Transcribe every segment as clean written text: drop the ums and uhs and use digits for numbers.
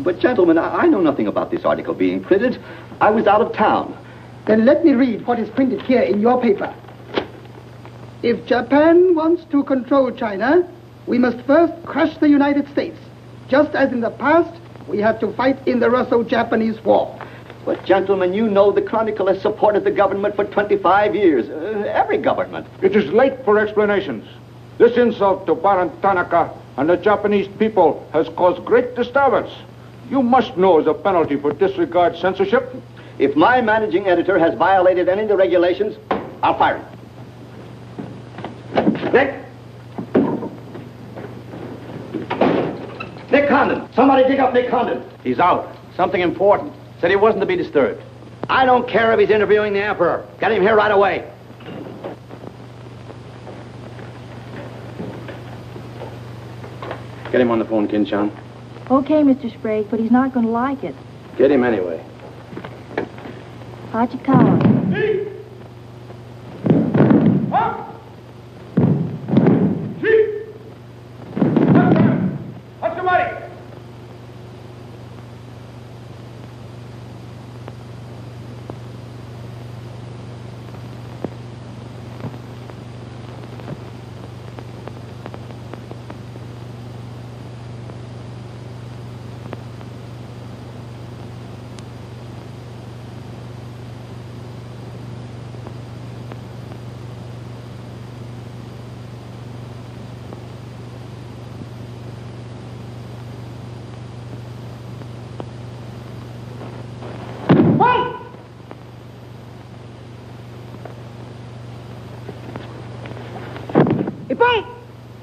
But, gentlemen, I know nothing about this article being printed. I was out of town. Then let me read what is printed here in your paper. If Japan wants to control China, we must first crush the United States. Just as in the past, we have to fight in the Russo-Japanese War. But, gentlemen, you know the Chronicle has supported the government for 25 years. Every government. It is late for explanations. This insult to Baron Tanaka and the Japanese people has caused great disturbance. You must know as a penalty for disregard censorship. If my managing editor has violated any of the regulations, I'll fire him. Nick Condon. Somebody dig up Nick Condon. He's out. Something important. Said he wasn't to be disturbed. I don't care if he's interviewing the Emperor. Get him here right away. Get him on the phone, Kin-chan. Okay, Mr. Sprague, but he's not going to like it. Get him anyway. Hachikawa.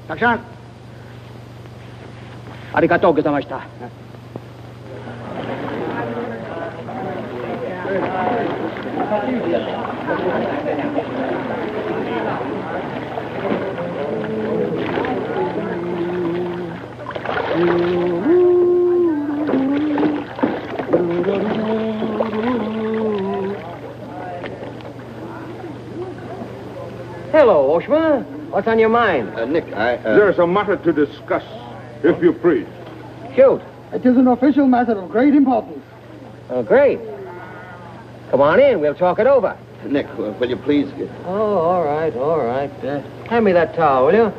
Action! Arigatou gozaimashita. Hello, Oshma. What's on your mind? Nick, There's a matter to discuss, if you please. Shoot. It is an official matter of great importance. Oh, great. Come on in. We'll talk it over. Nick, will you please... Oh, all right, all right. Hand me that towel, will you?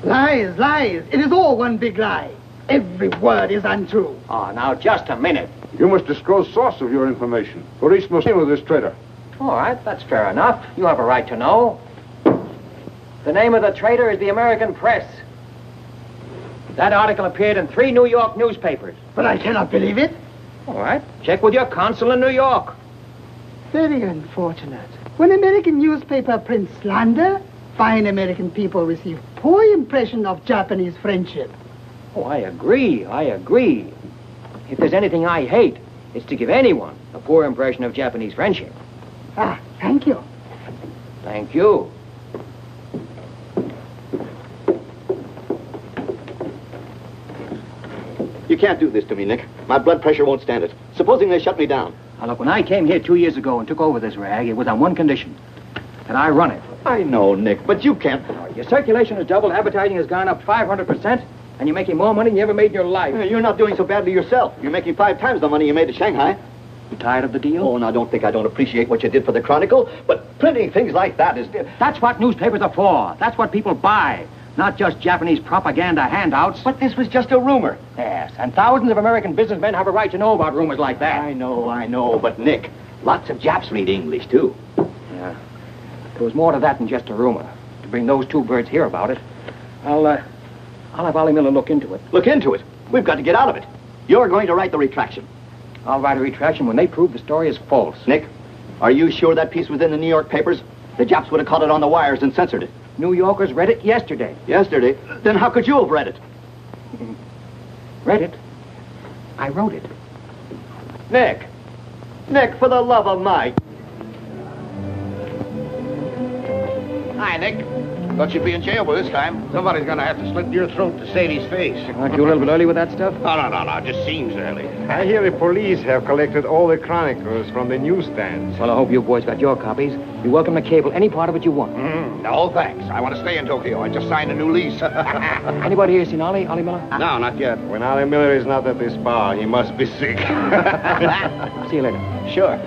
Lies, lies. It is all one big lie. Every word is untrue. Oh, now, just a minute. You must disclose source of your information. Police must deal with this traitor. All right, that's fair enough. You have a right to know. The name of the traitor is the American Press. That article appeared in 3 New York newspapers. But I cannot believe it. All right, check with your consul in New York. Very unfortunate. When American newspaper prints slander, fine American people receive poor impression of Japanese friendship. Oh, I agree, I agree. If there's anything I hate, it's to give anyone a poor impression of Japanese friendship. Ah, thank you. Thank you. You can't do this to me, Nick. My blood pressure won't stand it. Supposing they shut me down. Now, look, when I came here 2 years ago and took over this rag, it was on one condition. That I run it. I know, Nick, but you can't... Your circulation has doubled, advertising has gone up 500%, and you're making more money than you ever made in your life. You're not doing so badly yourself. You're making 5 times the money you made at Shanghai. You tired of the deal? Oh, now don't think I don't appreciate what you did for the Chronicle, but printing things like that is... That's what newspapers are for. That's what people buy. Not just Japanese propaganda handouts. But this was just a rumor. Yes, and thousands of American businessmen have a right to know about rumors like that. I know, but Nick, lots of Japs read English, too. Yeah. There was more to that than just a rumor. To bring those 2 birds here about it, I'll have Ollie Miller look into it. Look into it. We've got to get out of it. You're going to write the retraction. I'll write a retraction when they prove the story is false. Nick, are you sure that piece was in the New York papers? The Japs would have caught it on the wires and censored it. New Yorkers read it yesterday. Yesterday? Then how could you have read it? Read it? I wrote it. Nick, for the love of Mike. Hi, Nick. Thought you'd be in jail by this time. Somebody's gonna have to slit your throat to save his face. Aren't you a little bit early with that stuff? No. It just seems early. I hear the police have collected all the chronicles from the newsstands. Well, I hope you boys got your copies. You're welcome to cable any part of it you want. No, thanks. I want to stay in Tokyo. I just signed a new lease. Anybody here seen Ollie Miller? No, not yet. When Ollie Miller is not at this bar, he must be sick. See you later. Sure.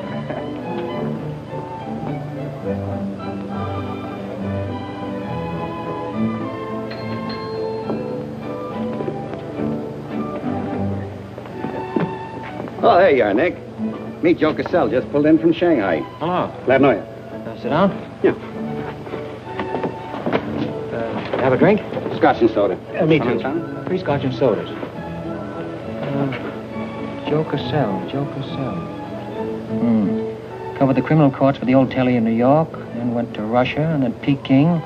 Oh, there you are, Nick. Meet Joe Cassell, just pulled in from Shanghai. Hello. Glad to know you. Sit down. Yeah. Have a drink? Scotch and soda. Me Come too. on, son. 3 scotch and sodas. Joe Cassell. Covered the criminal courts for the old telly in New York, then went to Russia and then Peking,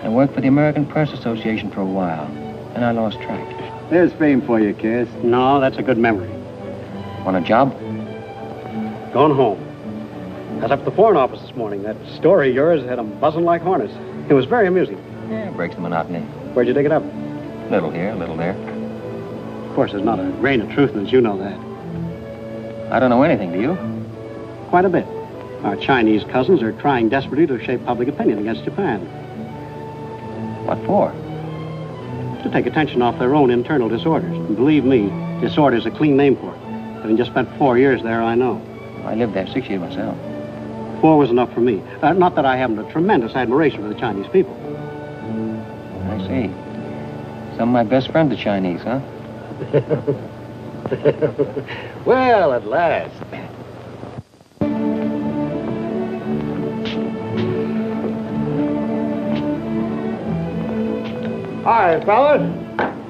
and worked for the American Press Association for a while. Then I lost track. There's fame for you, Cass. No, that's a good memory. Want a job? Going home. I was up at the Foreign Office this morning. That story of yours had them buzzing like hornets. It was very amusing. Yeah, breaks the monotony. Where'd you dig it up? Little here, little there. Of course, there's not a grain of truth in it. You know that. I don't know anything, do you? Quite a bit. Our Chinese cousins are trying desperately to shape public opinion against Japan. What for? To take attention off their own internal disorders. And believe me, disorder's a clean name for it. Having just spent 4 years there, I know. I lived there 6 years myself. 4 was enough for me. Not that I haven't a tremendous admiration for the Chinese people. I see. Some of my best friends are Chinese, huh? Well, at last. Hi, fellas.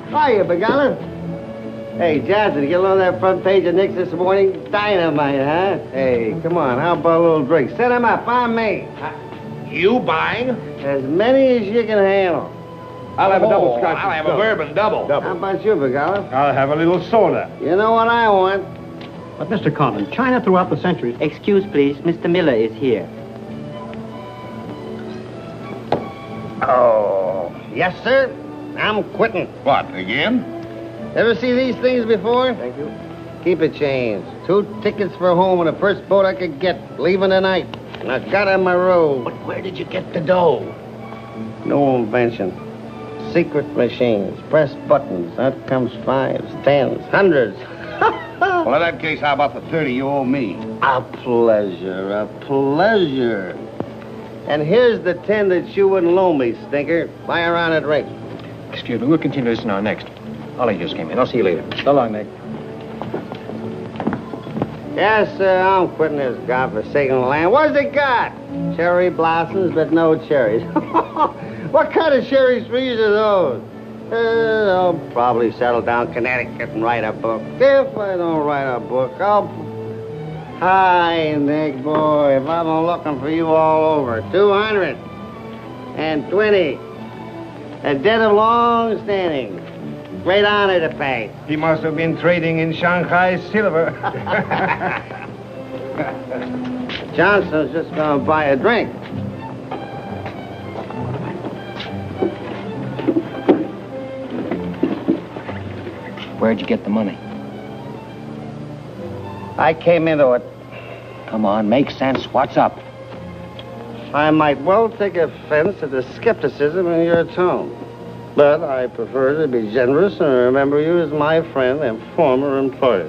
Hiya, Begala. Hey, Johnson, you get along that front page of Nick's this morning? Dynamite, huh? Hey, come on, how about a little drink? Set him up, I'm me. You buying? As many as you can handle. I'll have a double scotch. I'll have a bourbon double. How about you, Begala? I'll have a little soda. You know what I want? But, Mr. Condon, China throughout the centuries... Excuse, please. Mr. Miller is here. Oh, yes, sir. I'm quitting. What, again? Ever see these things before? Thank you. Keep it changed. 2 tickets for home on the first boat I could get, leaving tonight. And I got on my road. But where did you get the dough? No invention. Secret machines. Press buttons. Out comes 5s, 10s, 100s. Well, in that case, how about the 30 you owe me? A pleasure, a pleasure. And here's the 10 that you wouldn't loan me, stinker. Buy around at rate. Excuse me, we'll continue this now next. Ollie just came in. I'll see you later. So long, Nick. Yes, sir, I'm quitting this godforsaken land. What's it got? Cherry blossoms, but no cherries. What kind of cherry trees are those? I'll probably settle down Connecticut and write a book. If I don't write a book, I'll... Hi, Nick, boy. If I'm looking for you all over. 220. A debt of long standing. Great honor to pay. He must have been trading in Shanghai silver. Johnson's just gonna buy a drink. Where'd you get the money? I came into it. Come on, make sense. What's up? I might well take offense at the skepticism in your tone. But I prefer to be generous and remember you as my friend and former employer.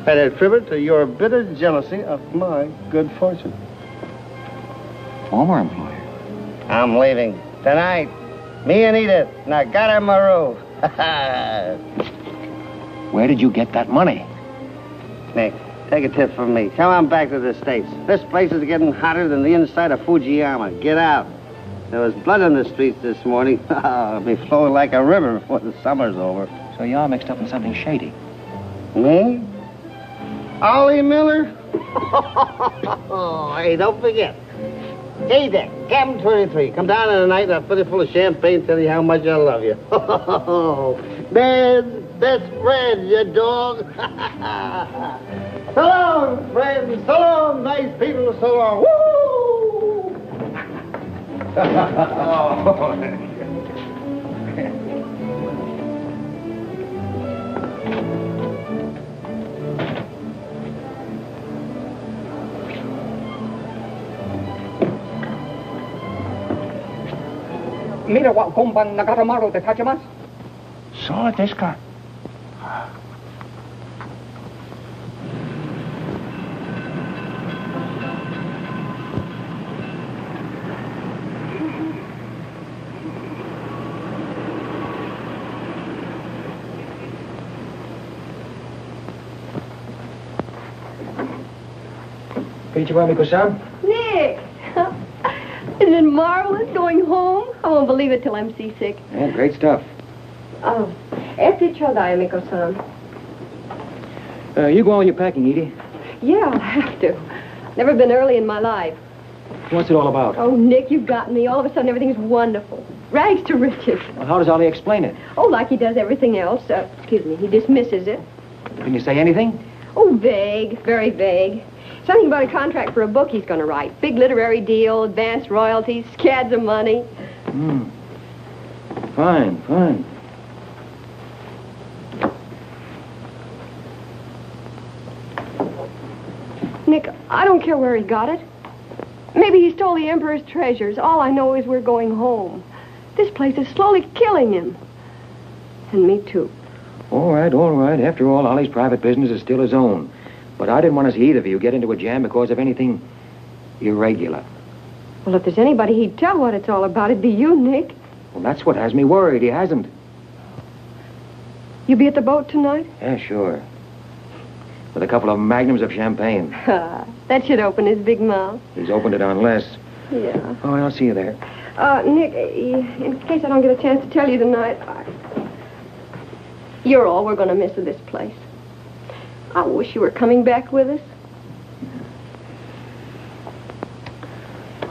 And attribute to your bitter jealousy of my good fortune. Former employer? I'm leaving tonight. Me and Edith. And I got her my roof. Where did you get that money? Nick, take a tip from me. Come on back to the States. This place is getting hotter than the inside of Fujiyama. Get out. There was blood on the streets this morning. It'll be flowing like a river before the summer's over. So you're all mixed up in something shady. Me? Ollie Miller? Hey, don't forget. Hey, Dick, Captain 23. Come down tonight and I'll fill it full of champagne and tell you how much I love you. Man's best friend, you dog. So long, friends. So long, nice people. So long. Woo! Mira wa komban nagaramaru de tachimasu. So desu ka? Konnichiwa, Miko-san. Nick! Isn't it marvelous going home? I won't believe it till I'm seasick. Yeah, great stuff. Oh, este chodai, Miko-san. You go on with your packing, Edie. Yeah, I'll have to. Never been early in my life. What's it all about? Oh, Nick, you've got me. All of a sudden, everything's wonderful. Rags to riches. Well, how does Ollie explain it? Oh, like he does everything else. Excuse me, he dismisses it. Can you say anything? Oh, vague, very vague. Something about a contract for a book he's going to write. Big literary deal, advanced royalties, scads of money. Fine, fine. Nick, I don't care where he got it. Maybe he stole the Emperor's treasures. All I know is we're going home. This place is slowly killing him. And me, too. All right, all right. After all, Ollie's private business is still his own. But I didn't want to see either of you get into a jam because of anything irregular. Well, if there's anybody he'd tell what it's all about, it'd be you, Nick. Well, that's what has me worried. He hasn't. You be at the boat tonight? Yeah, sure. With a couple of magnums of champagne. That should open his big mouth. He's opened it on less. Yeah. Oh, I'll see you there. Nick, in case I don't get a chance to tell you tonight, you're all we're going to miss of this place. I wish you were coming back with us.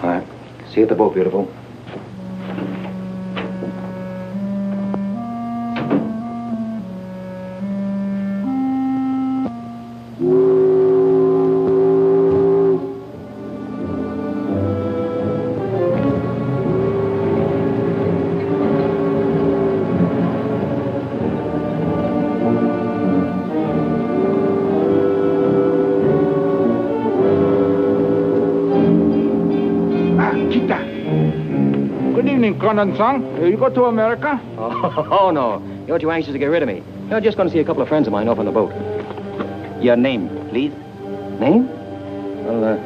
All right. See you at the boat, beautiful. Good evening, Condon-san. You go to America? Oh, no. You're too anxious to get rid of me. You're just going to see a couple of friends of mine off on the boat. Your name, please? Name? Well,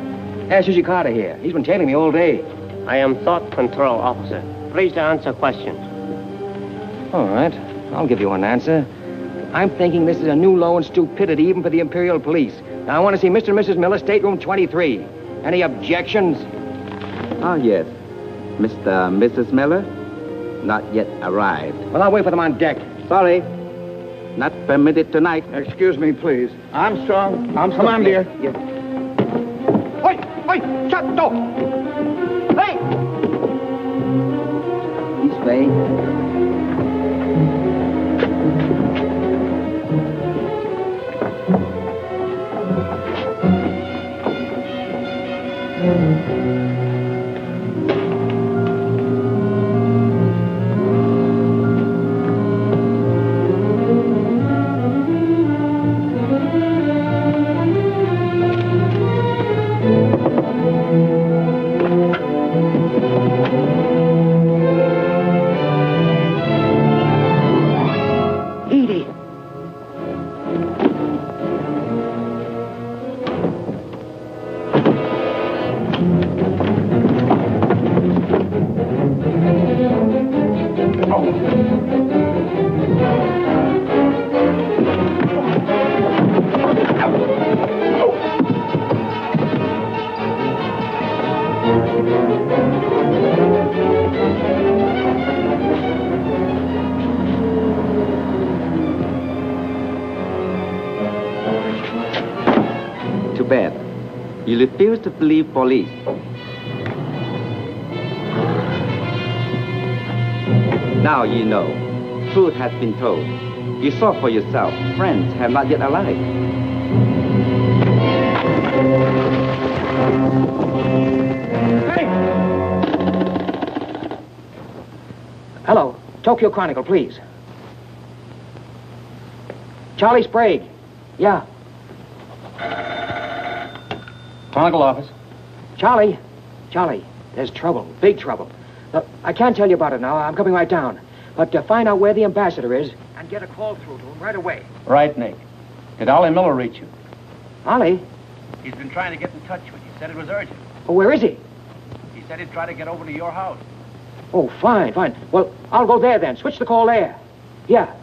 ask Sushi Carter here. He's been tailing me all day. I am Thought Control Officer. Please to answer questions. All right. I'll give you an answer. I'm thinking this is a new low in stupidity even for the Imperial Police. Now, I want to see Mr. and Mrs. Miller, stateroom 23. Any objections? Oh, yes. Mr. and Mrs. Miller? Not yet arrived. Well, I'll wait for them on deck. Sorry. Not permitted tonight. Excuse me, please. Armstrong. Come on, dear. Yes. Oi! Oi! Shut the door! Hey! This way. Too bad. You refuse to believe police. Now you know. Truth has been told. You saw for yourself. Friends have not yet arrived. Hey! Hello. Tokyo Chronicle, please. Charlie Sprague. Yeah. Chronicle office. Charlie, there's trouble, big trouble. I can't tell you about it now. I'm coming right down. But find out where the ambassador is and get a call through to him right away. Right, Nick. Did Ollie Miller reach you? Ollie? He's been trying to get in touch with you. Said it was urgent. Oh, where is he? He said he'd try to get over to your house. Oh, fine. Well, I'll go there then. Switch the call there. Yeah.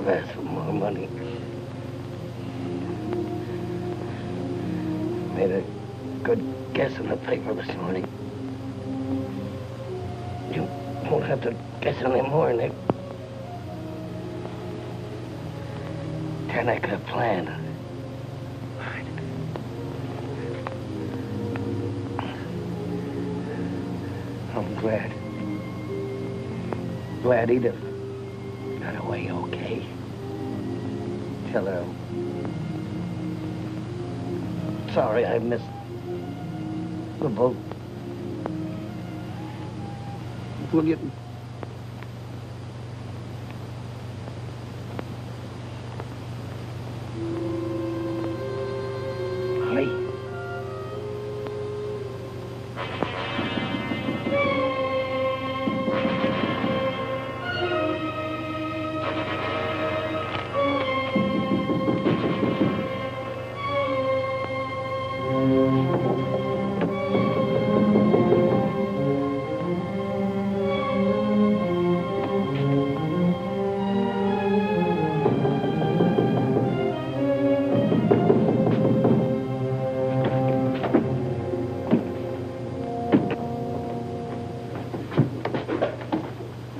have asked for more money. Made a good guess in the paper this morning. You won't have to guess anymore, Nick. Tanaka plan. I'm glad Edith got away okay. Tell her I'm sorry I missed the boat. Will you...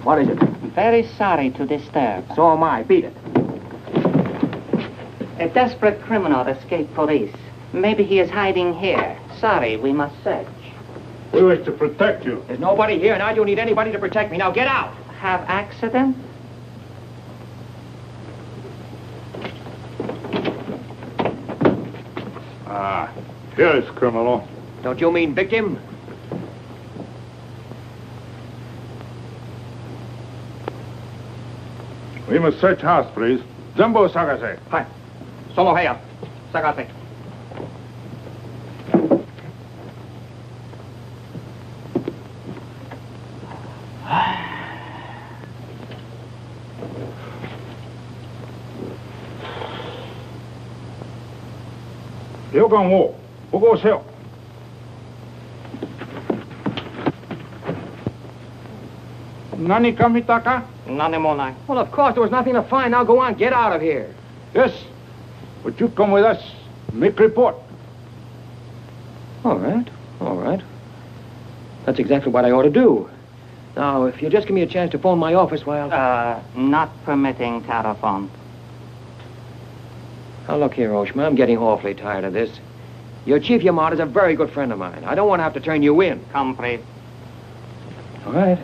What is it? Very sorry to disturb. So am I. Beat it. A desperate criminal escaped police. Maybe he is hiding here. Sorry, we must search. We wish to protect you. There's nobody here, and I don't need anybody to protect me. Now get out! Have accident? Here is criminal. Don't you mean victim? We must search house, please. Jumbo Sagase. Hi. Solo heya. Sagase. 요강호, 보고 오세요. Nani kamitaka? Nanemonai. Well, of course, there was nothing to find. Now go on, get out of here. Yes, but you come with us. Make report. All right, all right. That's exactly what I ought to do. Now, if you'll just give me a chance to phone my office while... Not permitting telephone. Now, look here, Oshma, I'm getting awfully tired of this. Your Chief Yamada's a very good friend of mine. I don't want to have to turn you in. Compris. All right.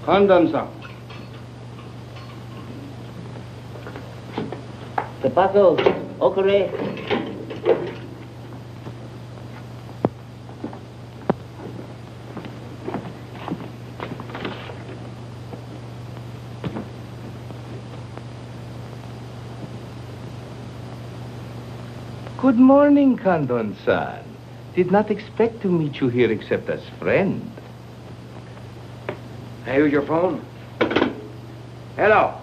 Condon-san. Tobacco, okare. Good morning, Condon-san. Did not expect to meet you here except as friend. Here's your phone. Hello.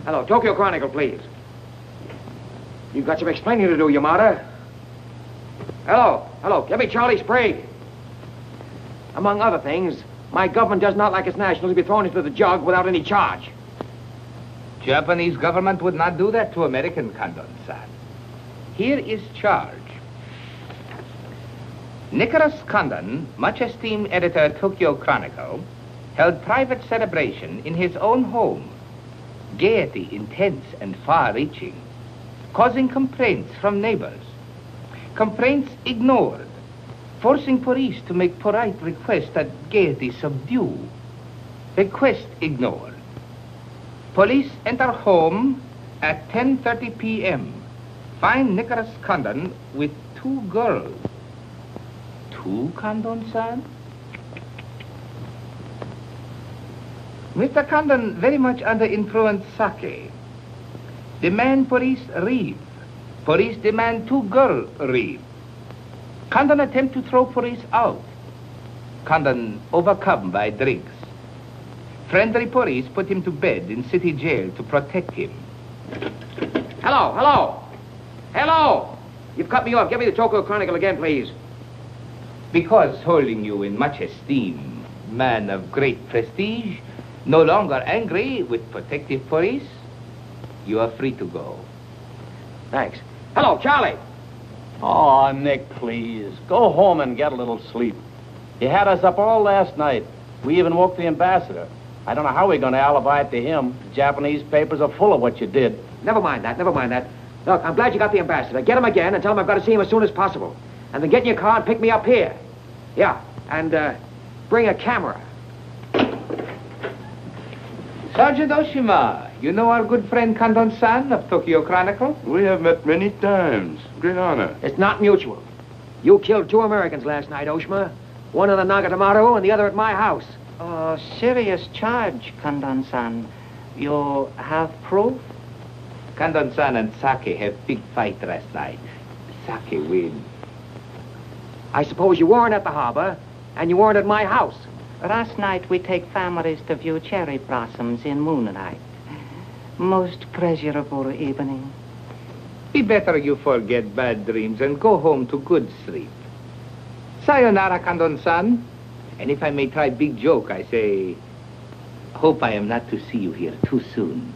Hello, Tokyo Chronicle, please. You've got some explaining to do, Yamada. Hello, hello, get me Charlie Sprague. Among other things, my government does not like its nationals to be thrown into the jug without any charge. Japanese government would not do that to American, Condon-san. Here is charge. Nicholas Condon, much esteemed editor Tokyo Chronicle, held private celebration in his own home. Gaiety intense and far-reaching, causing complaints from neighbors. Complaints ignored, forcing police to make polite request that gaiety subdue. Request ignored. Police enter home at 10:30 p.m., find Nicholas Condon with 2 girls. 2, Condon-san? Mr. Condon very much under influence sake. Demand police reeve. Police demand 2 girl reeve. Condon attempt to throw police out. Condon overcome by drinks. Friendly police put him to bed in city jail to protect him. Hello, hello. Hello. You've cut me off. Give me the Tokyo Chronicle again, please. Because holding you in much esteem, man of great prestige, no longer angry with protective police, you are free to go. Thanks. Hello, Charlie. Oh, Nick, please. Go home and get a little sleep. You had us up all last night. We even woke the ambassador. I don't know how we're going to alibi it to him. The Japanese papers are full of what you did. Never mind that, never mind that. Look, I'm glad you got the ambassador. Get him again and tell him I've got to see him as soon as possible. And then get in your car and pick me up here. Yeah, and bring a camera. Sergeant Oshima, you know our good friend Condon-san of Tokyo Chronicle? We have met many times. Great honor. It's not mutual. You killed 2 Americans last night, Oshima. One in the Nagatomaru and the other at my house. Oh, serious charge, Condon-san. You have proof? Condon-san and Sake have big fight last night. Sake win. I suppose you weren't at the harbor, and you weren't at my house. Last night we take families to view cherry blossoms in moonlight. Most pleasurable evening. Be better you forget bad dreams and go home to good sleep. Sayonara, Condon-san. And if I may try big joke, I say, hope I am not to see you here too soon.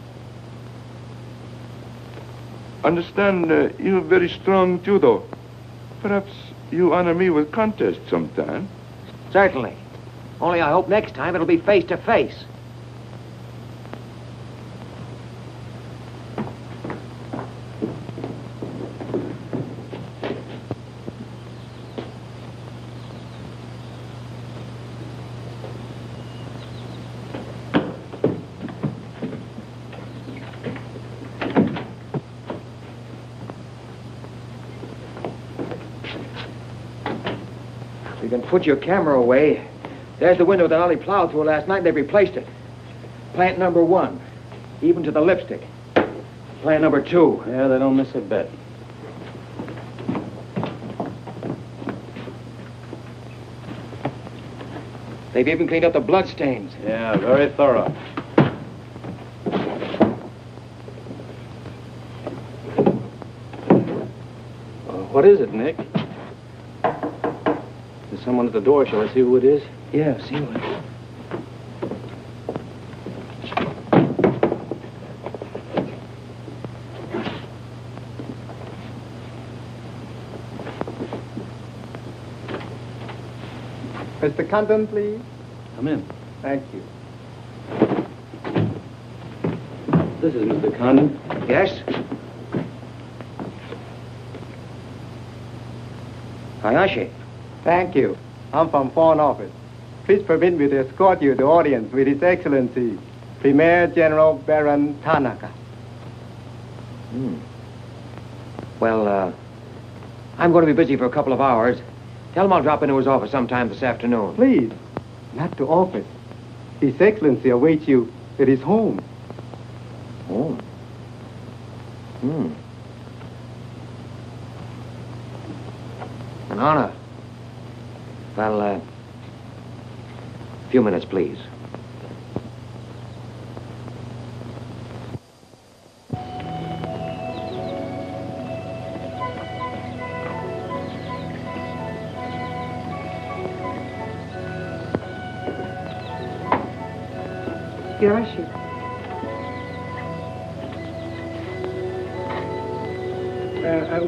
Understand, you have very strong judo. Perhaps you honor me with contest sometime. Certainly. Only I hope next time it'll be face to face. You can put your camera away. There's the window that Ollie plowed through last night, and they've replaced it. Plant number 1, even to the lipstick. Plant number 2. Yeah, they don't miss a bit. They've even cleaned up the blood stains. Yeah, very thorough. What is it, Nick? There's someone at the door. Shall I see who it is? Yeah, see what? Mr. Condon, please. Come in. Thank you. This is Mr. Condon. Yes? Hayashi. Thank you. I'm from Foreign Office. Please permit me to escort you to audience with His Excellency, Premier General Baron Tanaka. Well, I'm going to be busy for a couple of hours. Tell him I'll drop into his office sometime this afternoon. Please, not to office. His Excellency awaits you at his home. Home? An honor. Well, a few minutes, please. Yoshi.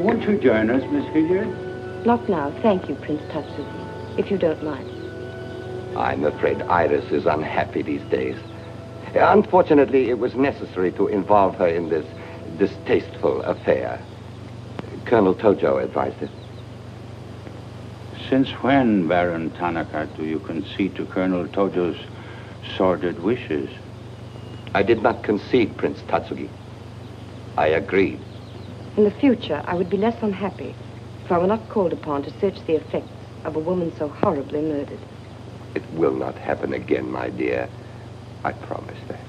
Won't you join us, Miss Hilliard? Not now, thank you, Prince Tatsuki, if you don't mind. I'm afraid Iris is unhappy these days. Unfortunately, it was necessary to involve her in this distasteful affair. Colonel Tojo advised it. Since when, Baron Tanaka, do you concede to Colonel Tojo's sordid wishes? I did not concede, Prince Tatsugi. I agreed. In the future, I would be less unhappy if I were not called upon to search the effects of a woman so horribly murdered. It will not happen again, my dear. I promise that.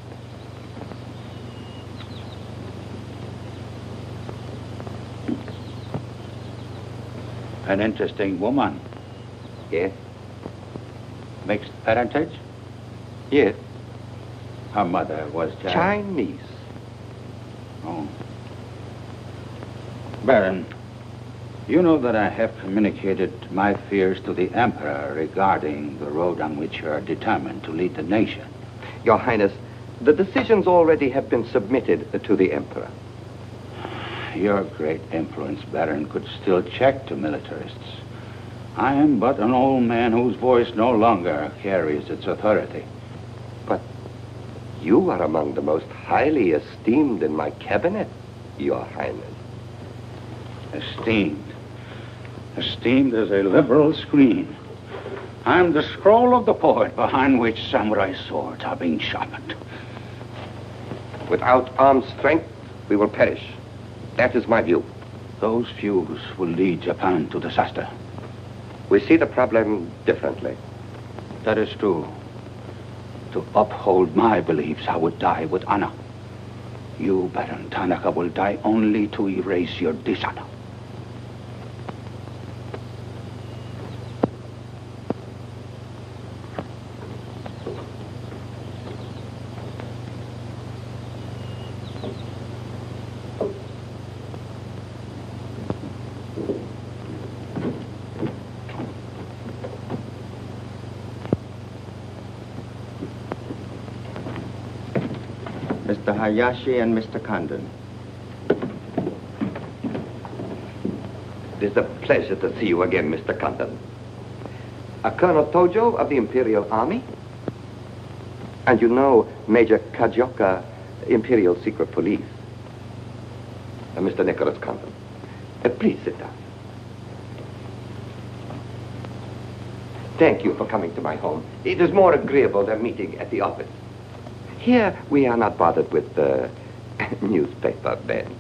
An interesting woman. Yes? Mixed parentage? Yes. Her mother was Chinese. Oh. Baron, you know that I have communicated my fears to the Emperor regarding the road on which you are determined to lead the nation. Your Highness, the decisions already have been submitted to the Emperor. Your great influence, Baron, could still check the militarists. I am but an old man whose voice no longer carries its authority. But you are among the most highly esteemed in my cabinet, Your Highness. Esteemed. Esteemed as a liberal screen. I'm the scroll of the poet behind which samurai swords are being sharpened. Without armed strength, we will perish. That is my view. Those views will lead Japan to disaster. We see the problem differently. That is true. To uphold my beliefs, I would die with honor. You, Baron Tanaka, will die only to erase your dishonor. Mr. Hayashi and Mr. Condon. It is a pleasure to see you again, Mr. Condon. Colonel Tojo of the Imperial Army. And you know Major Kajioka, Imperial Secret Police. Mr. Nicholas Condon. Please sit down. Thank you for coming to my home. It is more agreeable than meeting at the office. Here, we are not bothered with the newspaper men.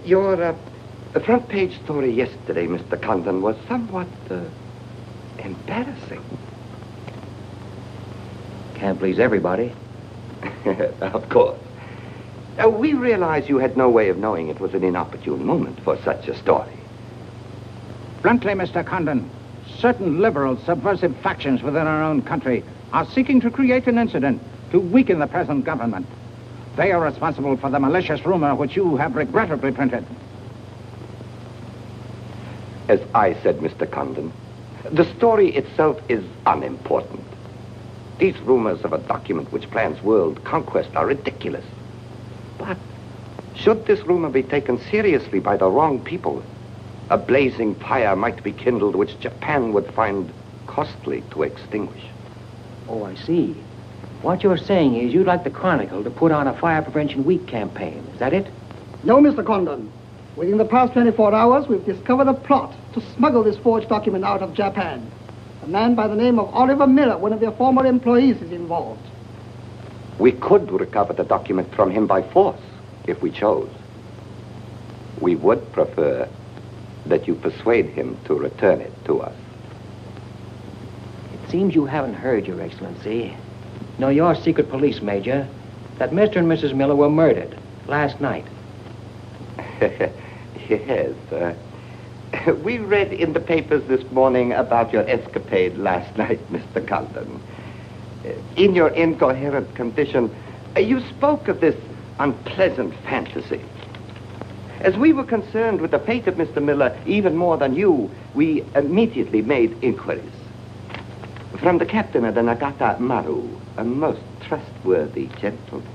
Your front page story yesterday, Mr. Condon, was somewhat embarrassing. Can't please everybody. Of course. We realize you had no way of knowing it was an inopportune moment for such a story. Bluntly, Mr. Condon, certain liberal subversive factions within our own country are seeking to create an incident to weaken the present government. They are responsible for the malicious rumor which you have regrettably printed. As I said, Mr. Condon, the story itself is unimportant. These rumors of a document which plans world conquest are ridiculous. But should this rumor be taken seriously by the wrong people, a blazing fire might be kindled which Japan would find costly to extinguish. Oh, I see. What you're saying is you'd like the Chronicle to put on a Fire Prevention Week campaign. Is that it? No, Mr. Condon. Within the past 24 hours, we've discovered a plot to smuggle this forged document out of Japan. A man by the name of Oliver Miller, one of their former employees, is involved. We could recover the document from him by force, if we chose. We would prefer that you persuade him to return it to us. It seems you haven't heard, Your Excellency. No, your secret police, Major, that Mr. and Mrs. Miller were murdered last night. Yes. We read in the papers this morning about your escapade last night, Mr. Condon. In your incoherent condition, you spoke of this unpleasant fantasy. As we were concerned with the fate of Mr. Miller even more than you, we immediately made inquiries. From the captain of the Nagata Maru, a most trustworthy gentleman.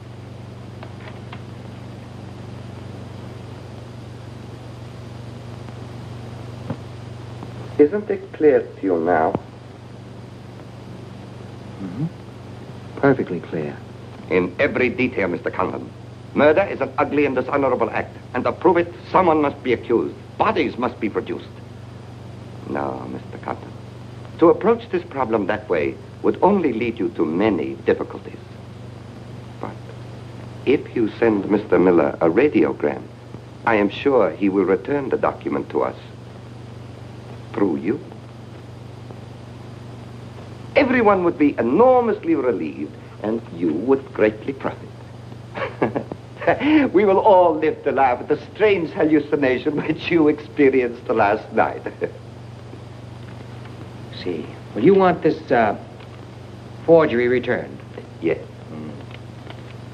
Isn't it clear to you now? Mm-hmm. Perfectly clear. In every detail, Mr. Condon. Murder is an ugly and dishonorable act, and to prove it, someone must be accused. Bodies must be produced. No, Mr. Condon. To approach this problem that way would only lead you to many difficulties. But If you send Mr. Miller a radiogram, I am sure he will return the document to us. Through you. Everyone would be enormously relieved, and you would greatly profit. We will all live to laugh at the strange hallucination which you experienced last night. See. Well, you want this forgery returned? Yes.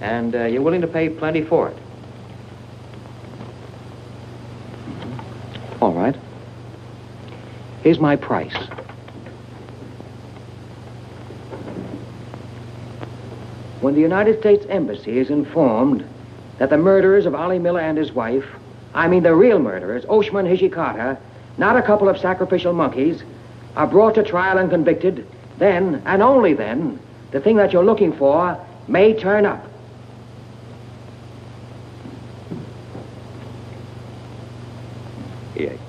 And you're willing to pay plenty for it? All right. Here's my price. When the United States Embassy is informed that the murderers of Ollie Miller and his wife, I mean the real murderers, Oshman Hijikata, not a couple of sacrificial monkeys, are brought to trial and convicted, then, and only then, the thing that you're looking for may turn up. Yes.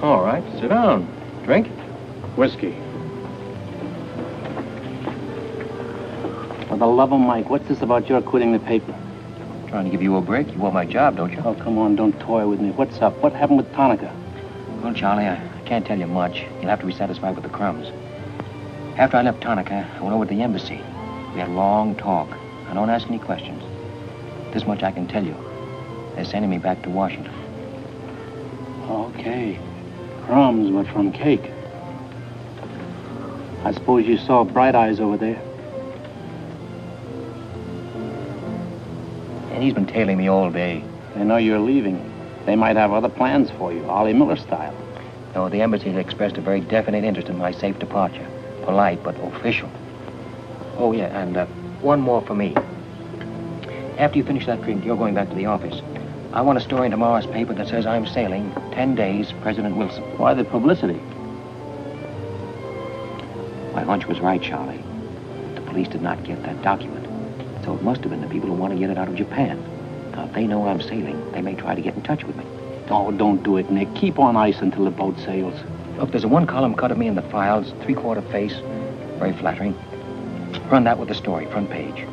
All right, sit down. Drink? Whiskey. For the love of Mike, what's this about your quitting the paper? Trying to give you a break. You want my job, don't you? Oh, come on, don't toy with me. What's up? What happened with Tonica? Well, Charlie, I can't tell you much. You'll have to be satisfied with the crumbs. After I left Tonica, I went over to the embassy. We had a long talk. I don't ask any questions. This much I can tell you. They're sending me back to Washington. Okay. Crumbs, but from cake. I suppose you saw Bright Eyes over there. And he's been tailing me all day. They know you're leaving. They might have other plans for you, Ollie Miller style. No, the embassy has expressed a very definite interest in my safe departure. Polite, but official. Oh, yeah, and one more for me. After you finish that drink, you're going back to the office. I want a story in tomorrow's paper that says I'm sailing 10 days, President Wilson. Why the publicity? My hunch was right, Charlie. The police did not get that document. So it must have been the people who want to get it out of Japan. Now, if they know I'm sailing, they may try to get in touch with me. Oh, don't do it, Nick. Keep on ice until the boat sails. Look, there's a one-column cut of me in the files, three-quarter face. Very flattering. Run that with the story, front page.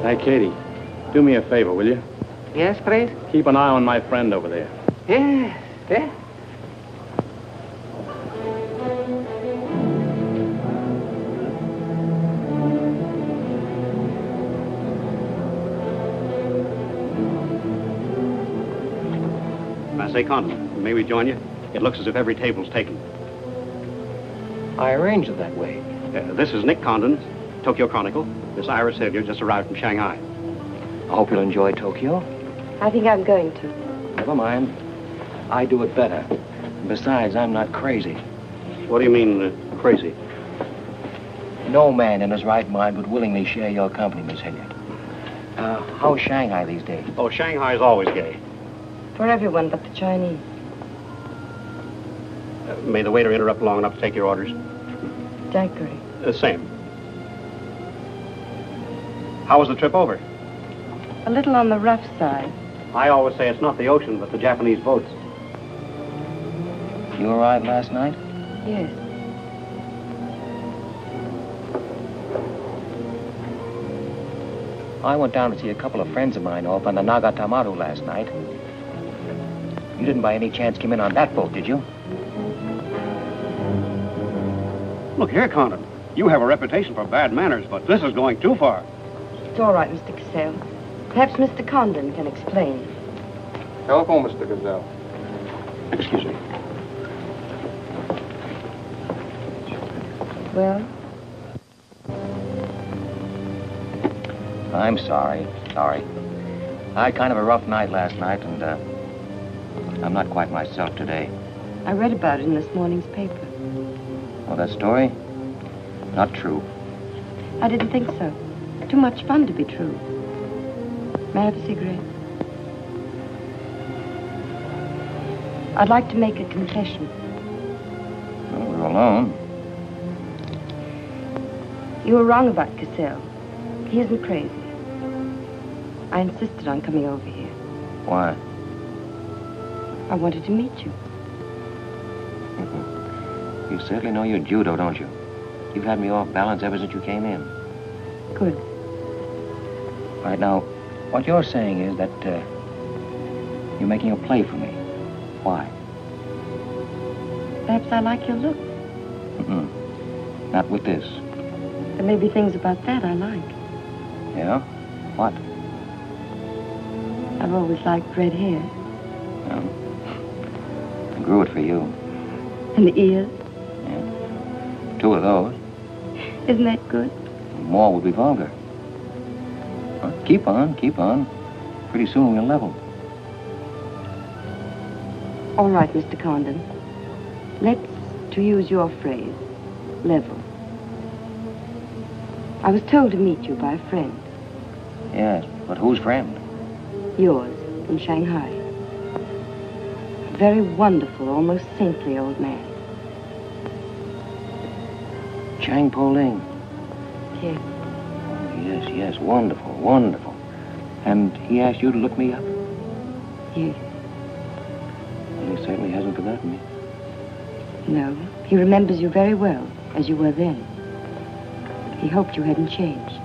Hey, Katie, do me a favor, will you? Yes, please? Keep an eye on my friend over there. Yes, yes. I say, Condon, may we join you? It looks as if every table's taken. I arranged it that way. This is Nick Condon, Tokyo Chronicle. Miss Ira Sylvia just arrived from Shanghai. I hope you'll enjoy Tokyo. I think I'm going to. Never mind. I do it better. Besides, I'm not crazy. What do you mean, crazy? No man in his right mind would willingly share your company, Miss Hilliard. How's Shanghai these days? Oh, Shanghai's always gay. For everyone but the Chinese. May the waiter interrupt long enough to take your orders? Daiquiri. Same. How was the trip over? A little on the rough side. I always say it's not the ocean, but the Japanese boats. You arrived last night? Yes. I went down to see a couple of friends of mine off on the Nagatamaru last night. You didn't by any chance come in on that boat, did you? Look here, Condon. You have a reputation for bad manners, but this is going too far. It's all right, Mr. Cassell. Perhaps Mr. Condon can explain. Telephone, Mr. Gazelle. Excuse me. Well? I'm sorry. Sorry. I had kind of a rough night last night, and I'm not quite myself today. I read about it in this morning's paper. Oh, that story? Not true. I didn't think so. Too much fun to be true. May I have a cigarette? I'd like to make a confession. Well, we're alone. You were wrong about Cassell. He isn't crazy. I insisted on coming over here. Why? I wanted to meet you. You certainly know your judo, don't you? You've had me off balance ever since you came in. Good. Right now, what you're saying is that you're making a play for me. Why? Perhaps I like your look. Not with this. There may be things about that I like. Yeah? What? I've always liked red hair. I grew it for you. And the ears. 2 of those. Isn't that good? More would be vulgar. Well, keep on, keep on. Pretty soon we'll level. All right, Mr. Condon. Let's, to use your phrase, level. I was told to meet you by a friend. Yes, but whose friend? Yours, in Shanghai. A very wonderful, almost saintly old man. Chang Po Ling. Yes. Oh, yes, wonderful, wonderful. And he asked you to look me up? Yes. Well, he certainly hasn't forgotten me. No, he remembers you very well, as you were then. He hoped you hadn't changed.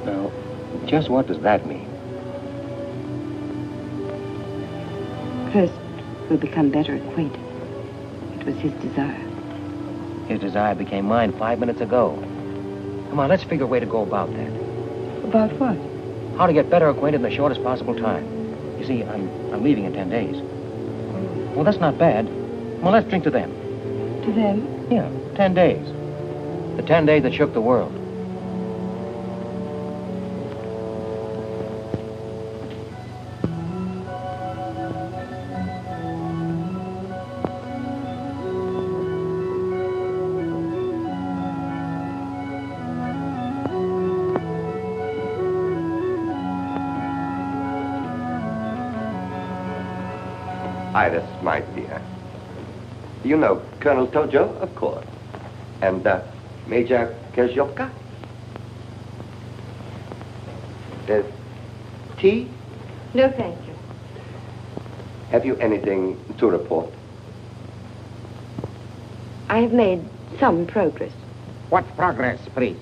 Now, just what does that mean? First, we'll become better acquainted. It was his desire. His desire became mine 5 minutes ago. Come on, let's figure a way to go about that. About what? How to get better acquainted in the shortest possible time. You see, I'm leaving in 10 days. Well, that's not bad. Well, let's drink to them. To them? Yeah, 10 days. The 10 days that shook the world. Iris, my dear. You know Colonel Tojo, of course. And Major Kezhopka? Tea? No, thank you. Have you anything to report? I have made some progress. What progress, please?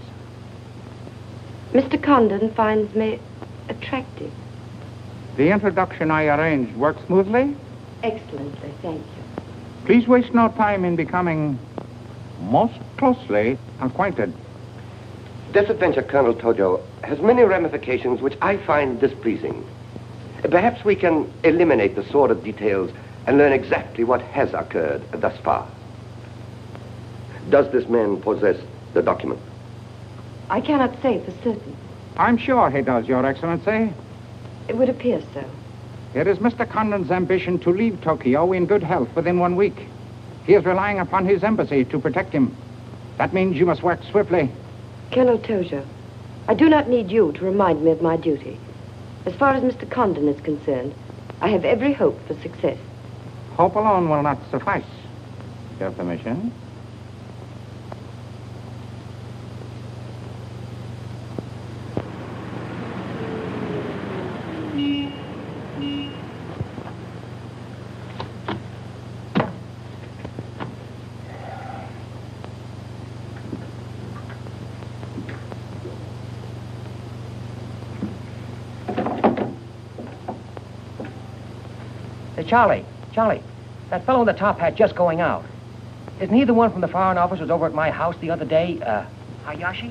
Mr. Condon finds me attractive. The introduction I arranged worked smoothly? Excellently, thank you. Please waste no time in becoming most closely acquainted. This adventure, Colonel Tojo, has many ramifications which I find displeasing. Perhaps we can eliminate the sordid details and learn exactly what has occurred thus far. Does this man possess the document? I cannot say for certain. I'm sure he does, Your Excellency. It would appear so. It is Mr. Condon's ambition to leave Tokyo in good health within 1 week. He is relying upon his embassy to protect him. That means you must work swiftly. Colonel Tojo, I do not need you to remind me of my duty. As far as Mr. Condon is concerned, I have every hope for success. Hope alone will not suffice. Your permission? Charlie, that fellow in the top hat just going out. Isn't he the one from the Foreign Office who was over at my house the other day? Hayashi?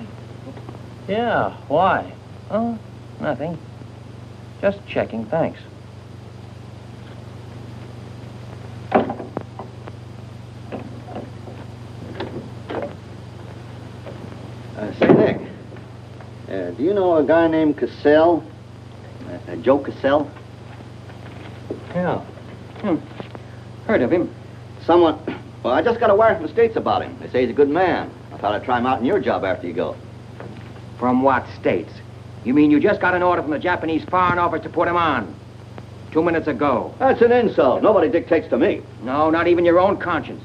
Yeah, why? Oh, nothing. Just checking, thanks. Say, Nick, do you know a guy named Cassell? Joe Cassell? Yeah. Heard of him. Well, I just got a wire from the States about him. They say he's a good man. I thought I'd try him out in your job after you go. From what states? You mean you just got an order from the Japanese Foreign Office to put him on? 2 minutes ago. That's an insult. Nobody dictates to me. No, not even your own conscience.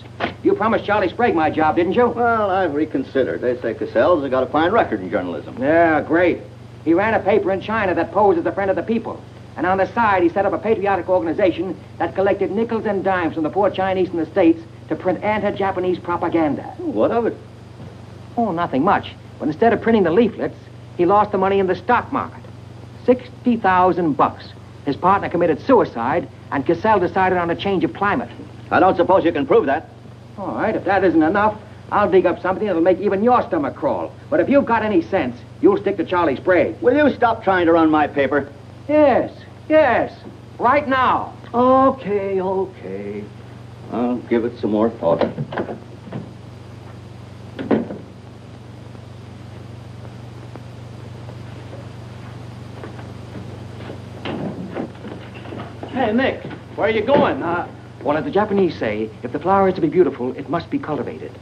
You promised Charlie Sprague my job, didn't you? Well, I've reconsidered. They say Cassell's got a fine record in journalism. Yeah, great. He ran a paper in China that posed as a friend of the people. And on the side, he set up a patriotic organization that collected nickels and dimes from the poor Chinese in the States to print anti-Japanese propaganda. What of it? Oh, nothing much. But instead of printing the leaflets, he lost the money in the stock market. $60,000. His partner committed suicide, and Cassell decided on a change of climate. I don't suppose you can prove that. All right, if that isn't enough, I'll dig up something that'll make even your stomach crawl. But if you've got any sense, you'll stick to Charlie Sprague. Will you stop trying to run my paper? Yes, yes. Right now. Okay. I'll give it some more thought. Hey, Nick, where are you going? Well, as the Japanese say, if the flower is to be beautiful, it must be cultivated.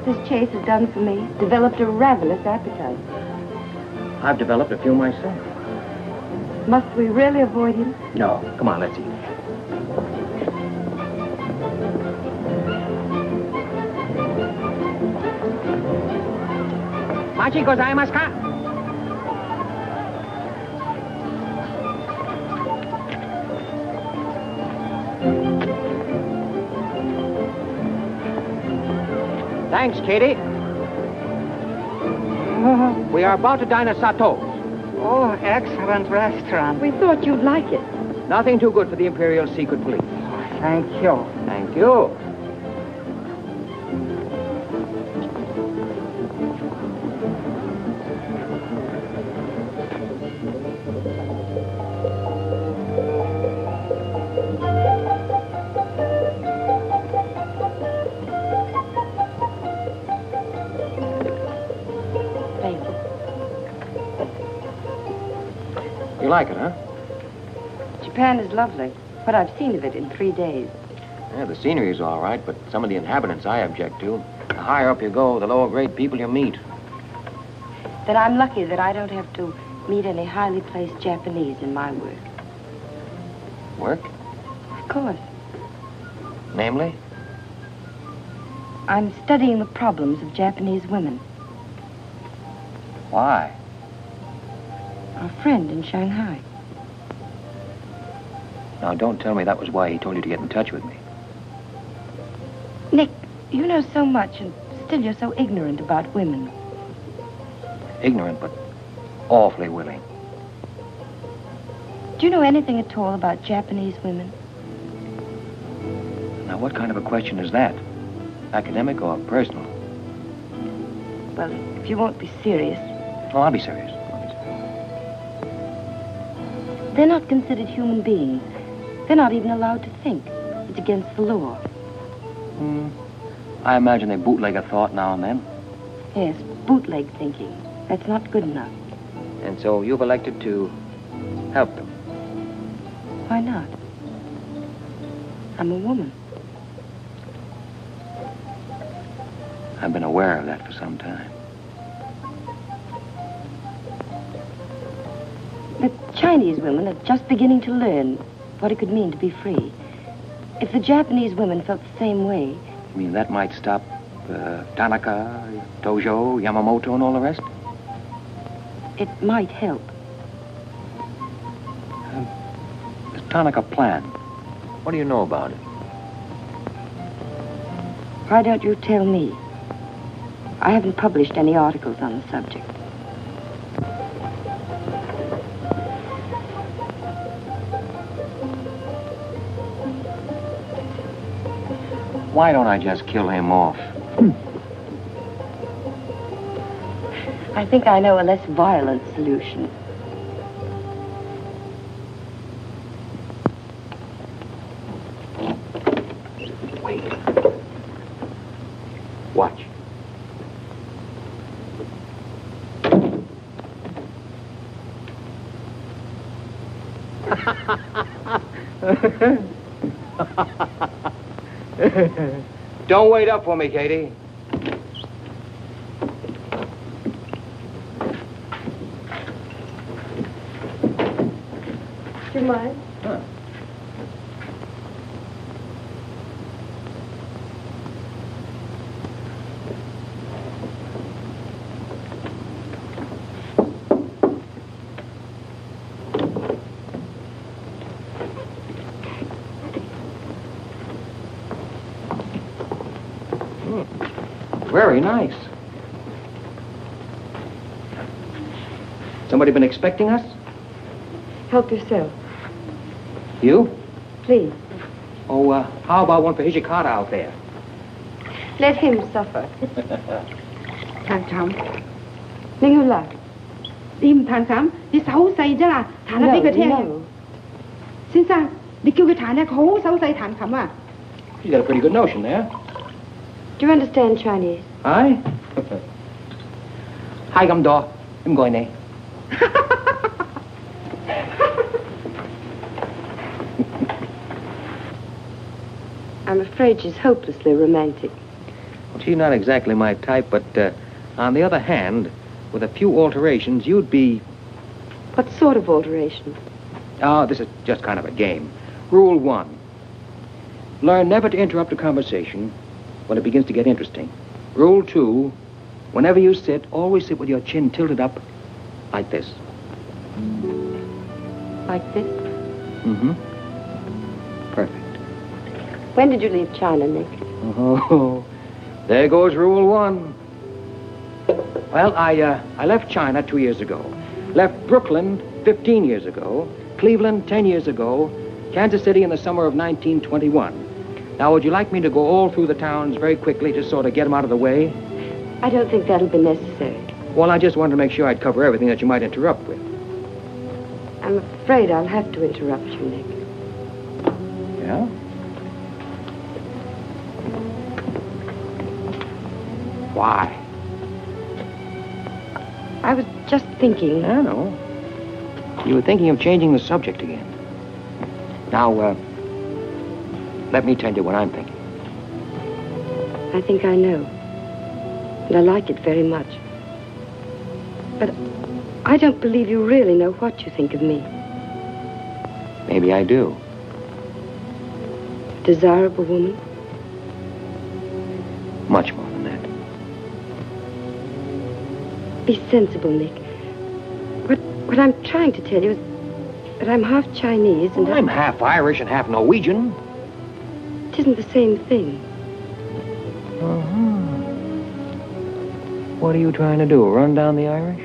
This chase has done for me. Developed a ravenous appetite. I've developed a few myself. Must we really avoid him? No. Come on, let's eat. Machi gozaimasu ka? Thanks, Katie. We are about to dine at Sato's. Oh, excellent restaurant. We thought you'd like it. Nothing too good for the Imperial Secret Police. Thank you. Thank you. You like it, huh? Japan is lovely. What I've seen of it in 3 days. Yeah, the scenery's all right, but some of the inhabitants I object to. The higher up you go, the lower grade people you meet. Then I'm lucky that I don't have to meet any highly placed Japanese in my work. Work? Of course. Namely? I'm studying the problems of Japanese women. Why? Our friend in Shanghai. Now, don't tell me that was why he told you to get in touch with me. Nick, you know so much, and still you're so ignorant about women. Ignorant, but awfully willing. Do you know anything at all about Japanese women? Now, what kind of a question is that? Academic or personal? Well, if you won't be serious. Oh, I'll be serious. They're not considered human beings. They're not even allowed to think. It's against the law. I imagine they bootleg a thought now and then. Yes, bootleg thinking. That's not good enough. And so you've elected to help them. Why not? I'm a woman. I've been aware of that for some time. The Chinese women are just beginning to learn what it could mean to be free. If the Japanese women felt the same way... You mean that might stop Tanaka, Tojo, Yamamoto, and all the rest? It might help. This Tanaka plan, what do you know about it? Why don't you tell me? I haven't published any articles on the subject. Why don't I just kill him off? I think I know a less violent solution. Wait. Watch. Don't wait up for me, Katie. Do you mind? Huh. Very nice. Somebody been expecting us? Help yourself. You? Please. Oh, how about one for Hijikata out there? Let him suffer. Thằng Trọng, Ninh Hương Lạc. tìm thằng Trọng, đi xấu xay chứ là thằng nó biết cái thế. Xin sao? Đi kêu cái thằng này khổ xấu xay thằng Trọng à? You got a pretty good notion there. Do you understand Chinese? Aye? Hai găm đỏ, em gọi này. I'm afraid she's hopelessly romantic. Well, she's not exactly my type, but on the other hand, with a few alterations, you'd be... What sort of alterations? Oh, this is just kind of a game. Rule 1. Learn never to interrupt a conversation when it begins to get interesting. Rule 2. Whenever you sit, always sit with your chin tilted up like this. Like this? Mm-hmm. Perfect. When did you leave China, Nick? Oh, there goes Rule 1. Well, I left China 2 years ago. Left Brooklyn 15 years ago. Cleveland 10 years ago. Kansas City in the summer of 1921. Now, would you like me to go all through the towns very quickly to sort of get them out of the way? I don't think that'll be necessary. Well, I just wanted to make sure I'd cover everything that you might interrupt with. I'm afraid I'll have to interrupt you, Nick. Yeah? Why? I was just thinking... I know. You were thinking of changing the subject again. Now, let me tell you what I'm thinking. I think I know. And I like it very much. But I don't believe you really know what you think of me. Maybe I do. Desirable woman? Much more than that. Be sensible, Nick. What I'm trying to tell you is that I'm half Chinese and... I'm half Irish and half Norwegian. It isn't the same thing. Uh-huh. What are you trying to do, run down the Irish?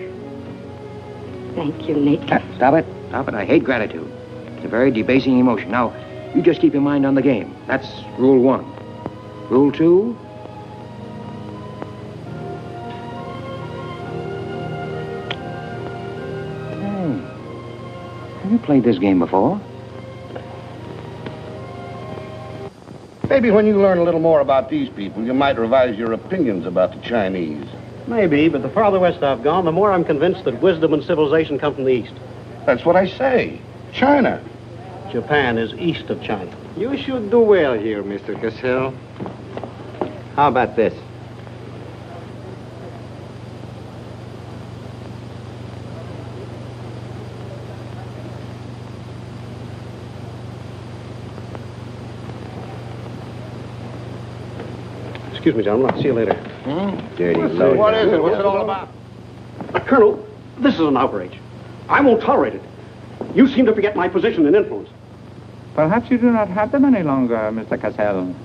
Thank you, Nick. Stop it. Stop it. I hate gratitude. It's a very debasing emotion. Now, you just keep your mind on the game. That's Rule 1. Rule 2... Have you played this game before? Maybe when you learn a little more about these people, you might revise your opinions about the Chinese. Maybe, but the farther west I've gone, the more I'm convinced that wisdom and civilization come from the east. That's what I say. China. Japan is east of China. You should do well here, Mr. Cassell. How about this? Excuse me, gentlemen. I'll see you later. Dirty load. What is it? What's it all about? Colonel, this is an outrage. I won't tolerate it. You seem to forget my position and influence. Perhaps you do not have them any longer, Mr. Cassell.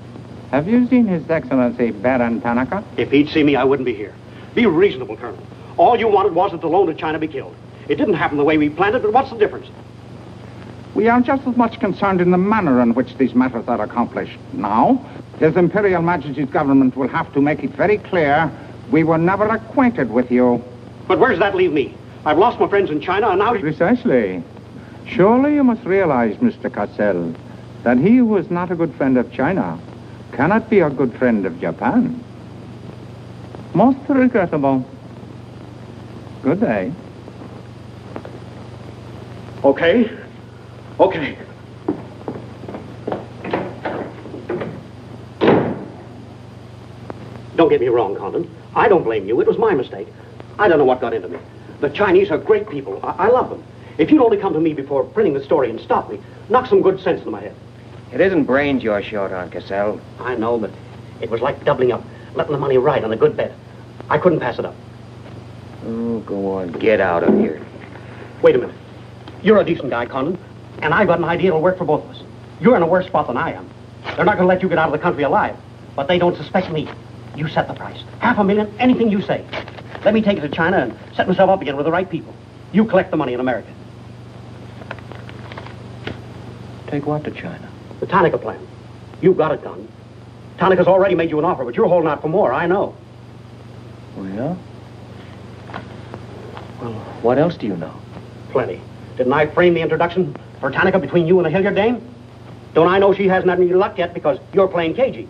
Have you seen His Excellency Baron Tanaka? If he'd see me, I wouldn't be here. Be reasonable, Colonel. All you wanted was that the loan to China be killed. It didn't happen the way we planned it, but what's the difference? We are just as much concerned in the manner in which these matters are accomplished. Now, His Imperial Majesty's government will have to make it very clear we were never acquainted with you. But where does that leave me? I've lost my friends in China, and now... Precisely. Surely you must realize, Mr. Cassell, that he who is not a good friend of China cannot be a good friend of Japan. Most regrettable. Good day. Okay. Okay. Don't get me wrong, Condon. I don't blame you. It was my mistake. I don't know what got into me. The Chinese are great people. I love them. If you'd only come to me before printing the story and stop me, knock some good sense into my head. It isn't brains you're short on, Cassell. I know, but it was like doubling up, letting the money ride on a good bet. I couldn't pass it up. Oh, go on. Get out of here. Wait a minute. You're a decent guy, Condon, and I've got an idea that'll work for both of us. You're in a worse spot than I am. They're not going to let you get out of the country alive, but they don't suspect me. You set the price. $500,000, anything you say. Let me take it to China and set myself up again with the right people. You collect the money in America. Take what to China? The Tanaka plan. You've got it done. Tanaka's already made you an offer, but you're holding out for more, I know. Oh, yeah? Well, what else do you know? Plenty. Didn't I frame the introduction for Tanaka between you and the Hilliard dame? Don't I know she hasn't had any luck yet because you're playing cagey?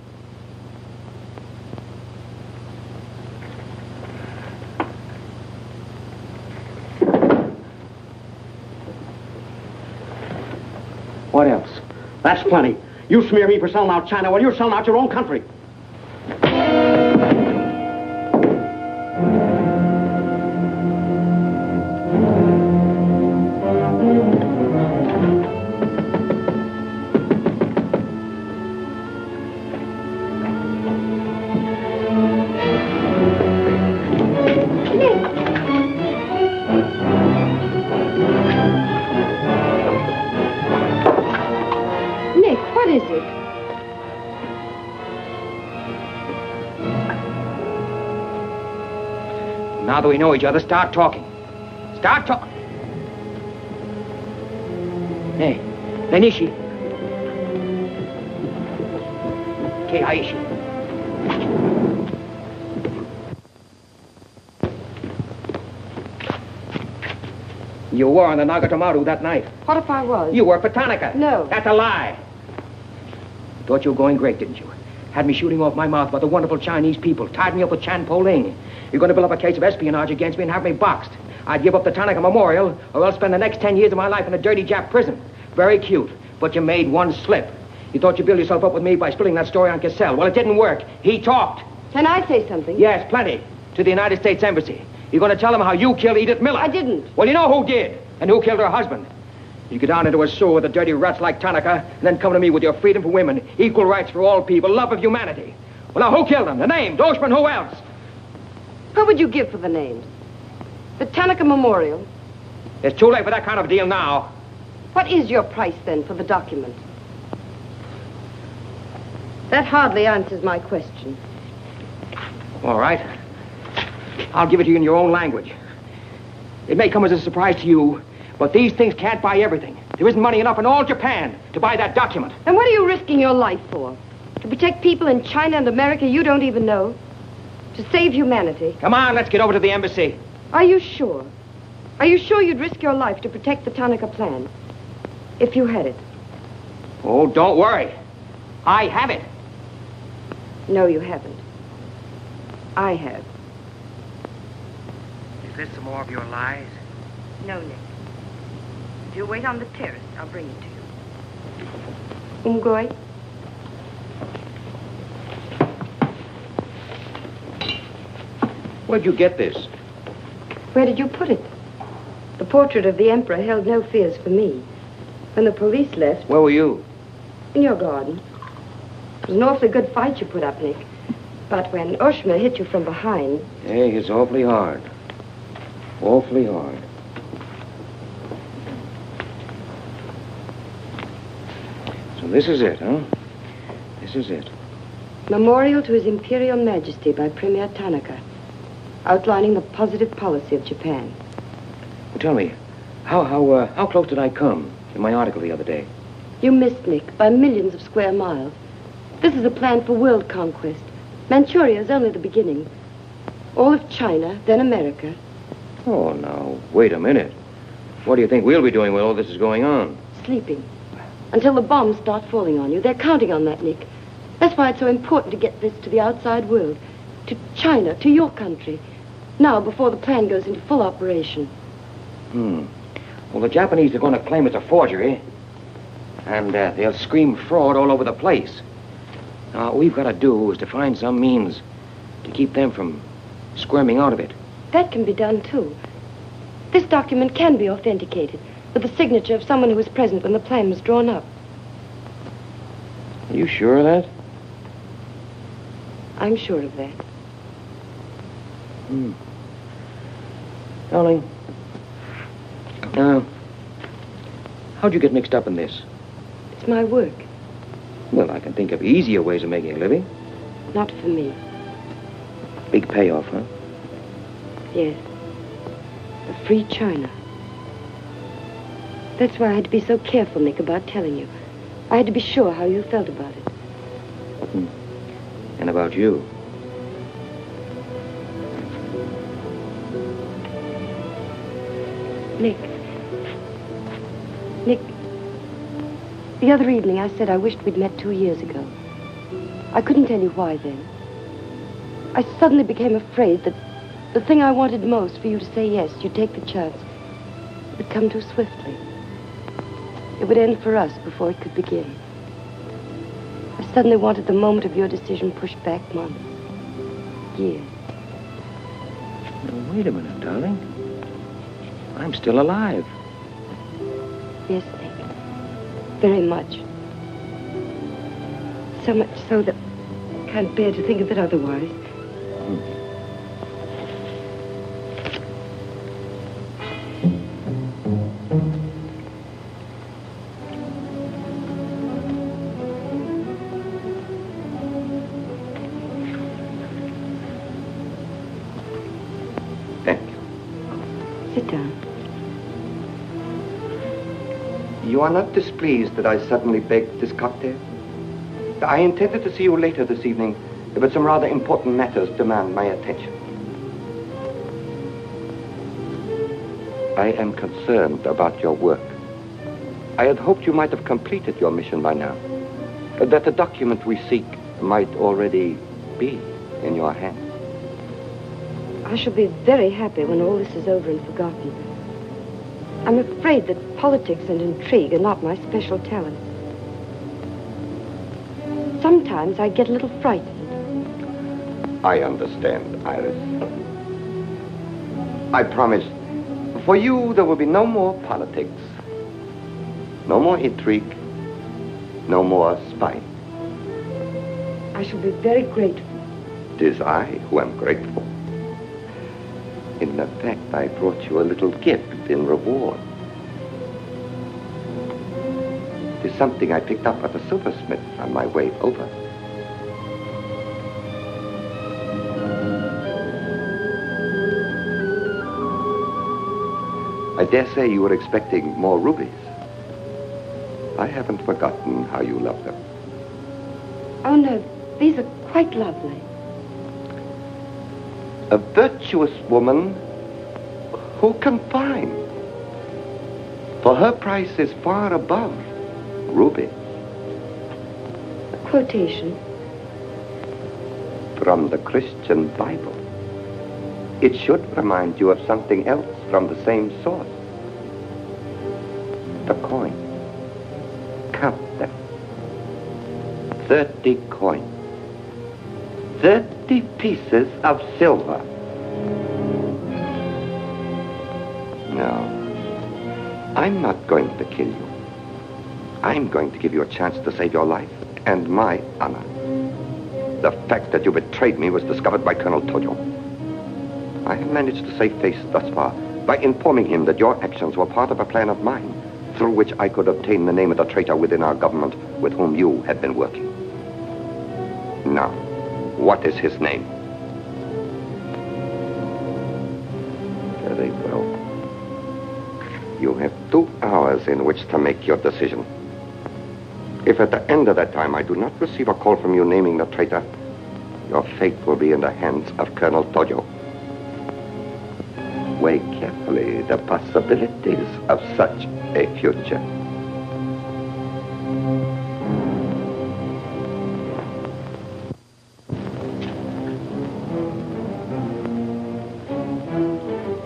What else? That's plenty. You smear me for selling out China while you're selling out your own country. Now that we know each other, start talking. Start talking. Hey, Lenishi. Keiaishi. You were on the Nagatomaru that night. What if I was? You worked for Tanaka. No. That's a lie. Thought you were going great, didn't you? Had me shooting off my mouth about the wonderful Chinese people, tied me up with Chan Po-Ling. You're going to build up a case of espionage against me and have me boxed. I'd give up the Tanaka Memorial, or else spend the next 10 years of my life in a dirty Jap prison. Very cute, but you made one slip. You thought you'd build yourself up with me by spilling that story on Cassell. Well, it didn't work. He talked. Can I say something? Yes, plenty. To the United States Embassy. You're going to tell them how you killed Edith Miller. I didn't. Well, you know who did, and who killed her husband. You get down into a sewer with the dirty rats like Tanaka, and then come to me with your freedom for women, equal rights for all people, love of humanity. Well, now, who killed them? The name, Doshman, who else? What would you give for the names? The Tanaka Memorial. It's too late for that kind of deal now. What is your price, then, for the document? That hardly answers my question. All right. I'll give it to you in your own language. It may come as a surprise to you, but these things can't buy everything. There isn't money enough in all Japan to buy that document. And what are you risking your life for? To protect people in China and America you don't even know? To save humanity? Come on, let's get over to the embassy. Are you sure? Are you sure you'd risk your life to protect the Tanaka plan? If you had it? Oh, don't worry. I have it. No, you haven't. I have. Is this some more of your lies? No, Nick. If you wait on the terrace, I'll bring it to you. Umgoy? Where'd you get this? Where did you put it? The portrait of the Emperor held no fears for me. When the police left... Where were you? In your garden. It was an awfully good fight you put up, Nick. But when Oshima hit you from behind... Hey, it's awfully hard. Awfully hard. So this is it, huh? This is it. Memorial to His Imperial Majesty by Premier Tanaka, outlining the positive policy of Japan. Well, tell me, how close did I come in my article the other day? You missed, Nick, by millions of square miles. This is a plan for world conquest. Manchuria is only the beginning. All of China, then America. Oh, now, wait a minute. What do you think we'll be doing while all this is going on? Sleeping. Until the bombs start falling on you. They're counting on that, Nick. That's why it's so important to get this to the outside world. To China, to your country. Now, before the plan goes into full operation. Well, the Japanese are going to claim it's a forgery. And they'll scream fraud all over the place. Now, all we've got to do is to find some means to keep them from squirming out of it. That can be done, too. This document can be authenticated with the signature of someone who was present when the plan was drawn up. Are you sure of that? I'm sure of that. Darling, how'd you get mixed up in this? It's my work. Well, I can think of easier ways of making a living. Not for me. Big payoff, huh? Yes. A free China. That's why I had to be so careful, Nick, about telling you. I had to be sure how you felt about it. And about you. Nick. Nick, the other evening I said I wished we'd met 2 years ago. I couldn't tell you why then. I suddenly became afraid that the thing I wanted most for you to say yes, you'd take the chance, would come too swiftly. It would end for us before it could begin. I suddenly wanted the moment of your decision pushed back months, years. Now, wait a minute, darling. I'm still alive. Yes, Nick. Very much. So much so that I can't bear to think of it otherwise. Sit down. You are not displeased that I suddenly begged this cocktail? I intended to see you later this evening, but some rather important matters demand my attention. I am concerned about your work. I had hoped you might have completed your mission by now, that the document we seek might already be in your hands. I shall be very happy when all this is over and forgotten. I'm afraid that politics and intrigue are not my special talent. Sometimes I get a little frightened. I understand, Iris. I promise, for you there will be no more politics, no more intrigue, no more spying. I shall be very grateful. It is I who am grateful. In fact, I brought you a little gift in reward. It is something I picked up at the silversmith on my way over. I dare say you were expecting more rubies. I haven't forgotten how you love them. Oh, no, these are quite lovely. A virtuous woman who can find. For her price is far above rubies. A quotation. From the Christian Bible. It should remind you of something else from the same source. The coin. Count them. 30 coins. 30 pieces of silver. No, I'm not going to kill you. I'm going to give you a chance to save your life and my honor. The fact that you betrayed me was discovered by Colonel Tojo. I have managed to save face thus far by informing him that your actions were part of a plan of mine, through which I could obtain the name of the traitor within our government with whom you had been working. Now, what is his name? Very well. You have 2 hours in which to make your decision. If at the end of that time I do not receive a call from you naming the traitor, your fate will be in the hands of Colonel Tojo. Weigh carefully the possibilities of such a future.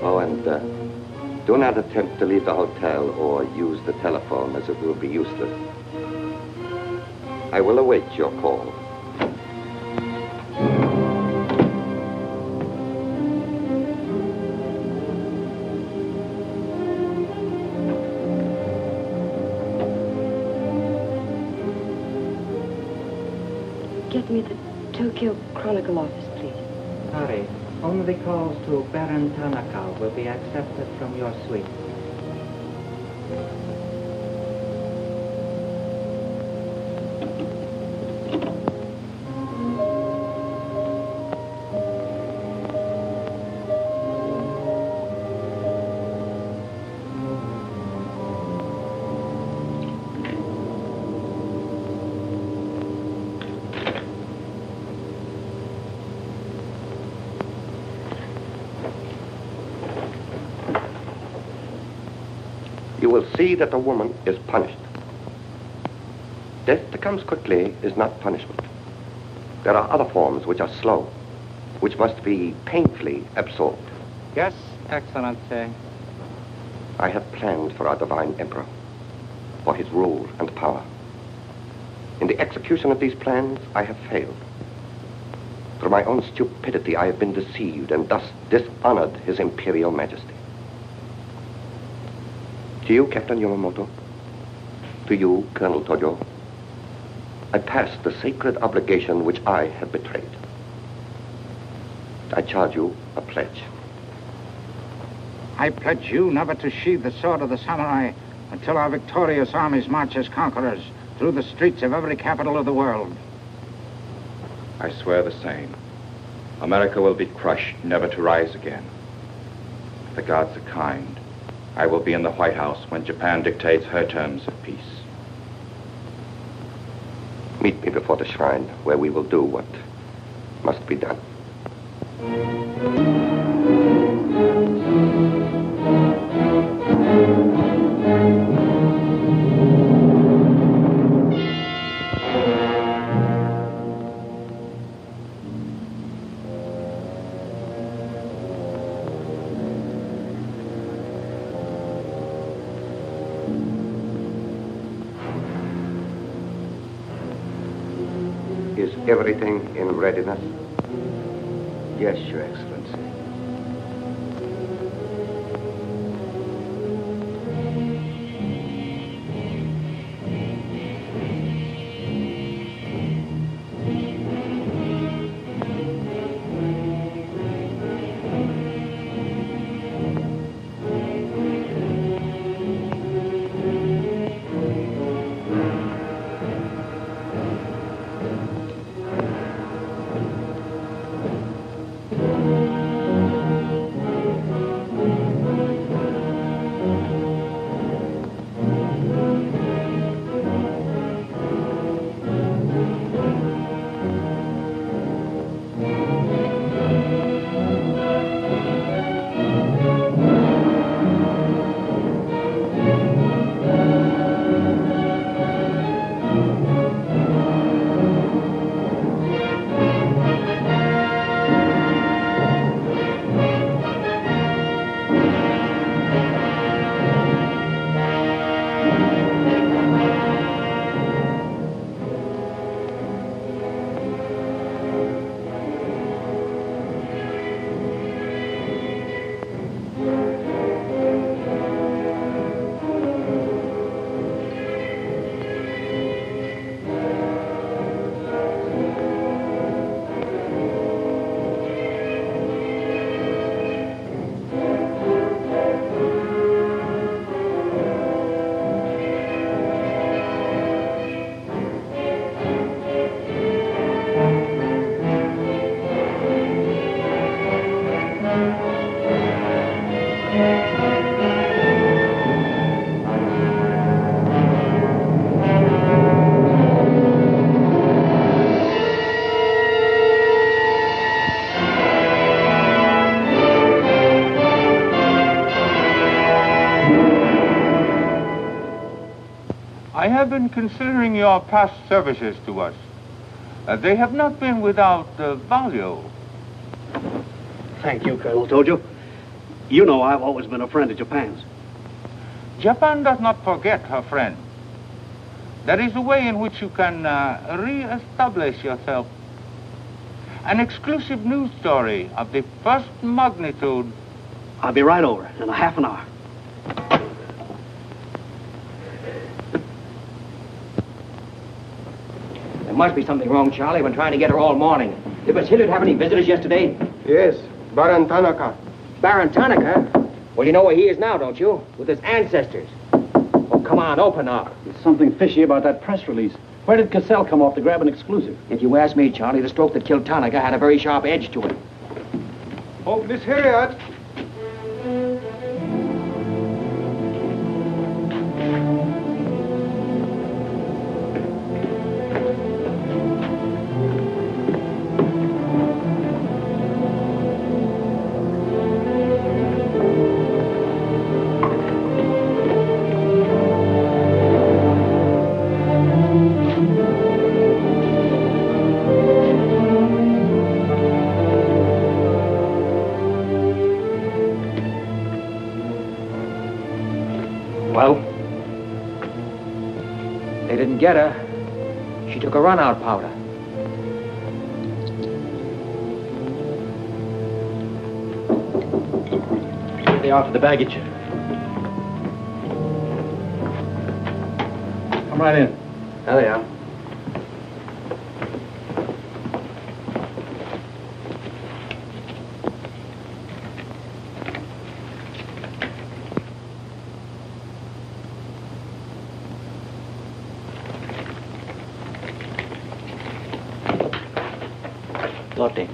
Oh, and do not attempt to leave the hotel or use the telephone, as it will be useless. I will await your call. Get me the Tokyo Chronicle office, please. Sorry, only calls to Baron Tanaka will be accepted from your suite. You will see that the woman is punished. Death that comes quickly is not punishment. There are other forms which are slow, which must be painfully absorbed. Yes, Excellency. I have planned for our divine emperor, for his rule and power. In the execution of these plans, I have failed. Through my own stupidity, I have been deceived and thus dishonored his imperial majesty. To you, Captain Yamamoto, to you, Colonel Tojo, I pass the sacred obligation which I have betrayed. I charge you a pledge. I pledge you never to sheathe the sword of the samurai until our victorious armies march as conquerors through the streets of every capital of the world. I swear the same. America will be crushed, never to rise again. If the gods are kind, I will be in the White House when Japan dictates her terms of peace. Meet me before the shrine, where we will do what must be done. Is everything in readiness? Yes, Your Excellency. have been considering your past services to us. They have not been without value. Thank you, Colonel Tojo. You know I've always been a friend of Japan's. Japan does not forget her friend. There is a way in which you can re-establish yourself. An exclusive news story of the first magnitude. I'll be right over in a half an hour. There must be something wrong, Charlie. I've been trying to get her all morning. Did Miss Hilliard have any visitors yesterday? Yes, Baron Tanaka. Baron Tanaka? Well, you know where he is now, don't you? With his ancestors. Oh, come on, open up. There's something fishy about that press release. Where did Cassell come off to grab an exclusive? If you ask me, Charlie, the stroke that killed Tanaka had a very sharp edge to it. Oh, Miss Hilliard. Well? They didn't get her. She took a run-out powder. They are for the baggage. Come right in. There they are. Lotte.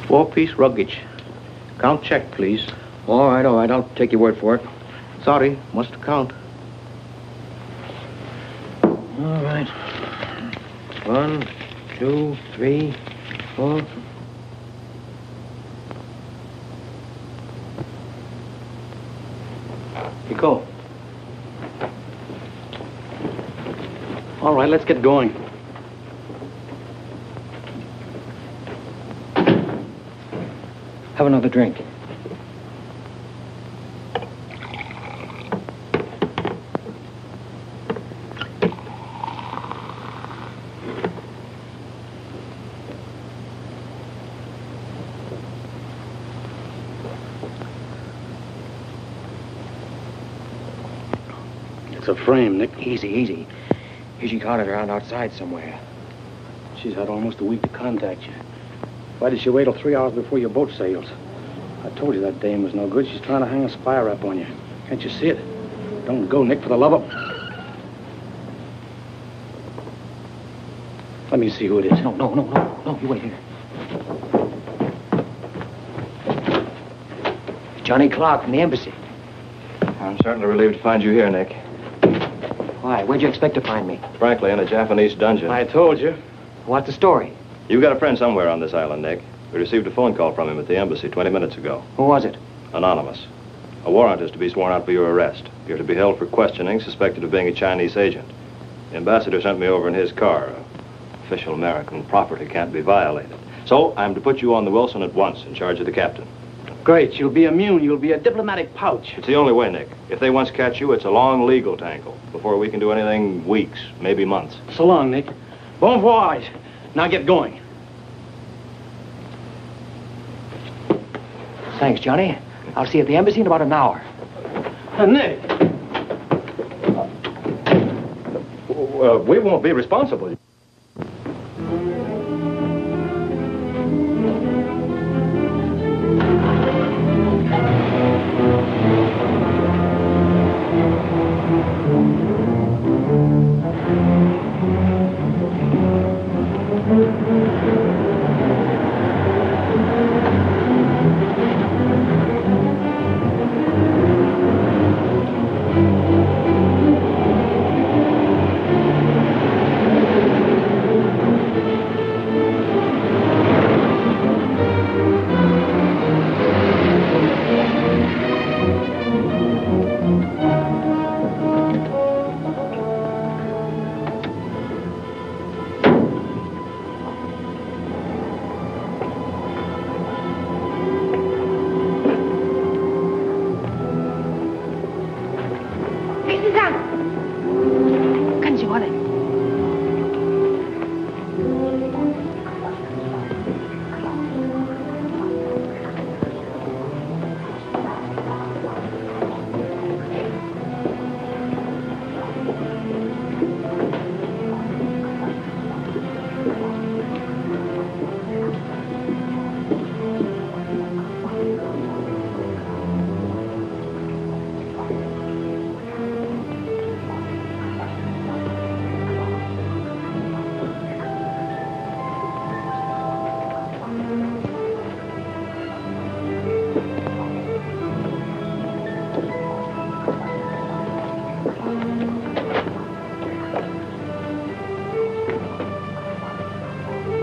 Four-piece luggage. Count check, please. All right, I'll take your word for it. Sorry, must count. All right. 1, 2, 3, 4. Go. All right, let's get going. Have another drink. It's a frame, Nick. Easy, easy. She caught it around outside somewhere. She's had almost a week to contact you. Why did she wait till 3 hours before your boat sails? I told you that dame was no good. She's trying to hang a spy rap on you. Can't you see it? Don't go, Nick, for the love of... Let me see who it is. No, you wait here. Johnny Clark from the embassy. I'm certainly relieved to find you here, Nick. Why? Where'd you expect to find me? Frankly, in a Japanese dungeon. I told you. What's the story? You've got a friend somewhere on this island, Nick. We received a phone call from him at the embassy 20 minutes ago. Who was it? Anonymous. A warrant is to be sworn out for your arrest. You're to be held for questioning, suspected of being a Chinese agent. The ambassador sent me over in his car. Official American property can't be violated. So I'm to put you on the Wilson at once in charge of the captain. Great. You'll be immune. You'll be a diplomatic pouch. It's the only way, Nick. If they once catch you, it's a long legal tangle. Before we can do anything, weeks, maybe months. So long, Nick. Bon voyage. Now get going. Thanks, Johnny. I'll see you at the embassy in about an hour. Nick! We won't be responsible.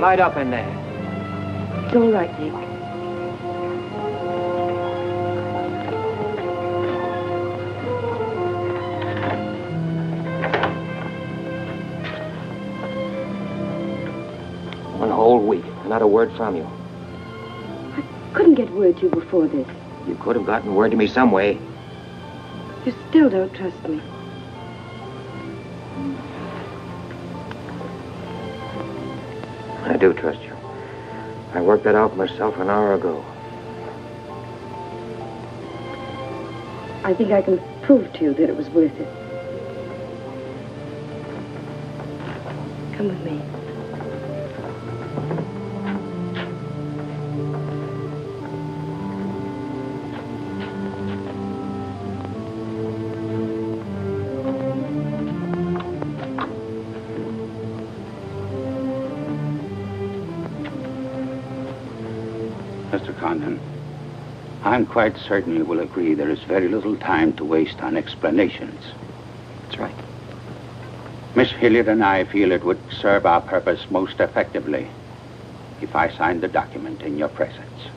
Light up in there. It's all right, Nick. One whole week, and not a word from you. Couldn't get word to you before this. You could have gotten word to me some way. You still don't trust me. I do trust you. I worked that out myself an hour ago. I think I can prove to you that it was worth it. Come with me. Mr. Condon, I'm quite certain you will agree there is very little time to waste on explanations. That's right. Miss Hilliard and I feel it would serve our purpose most effectively if I signed the document in your presence.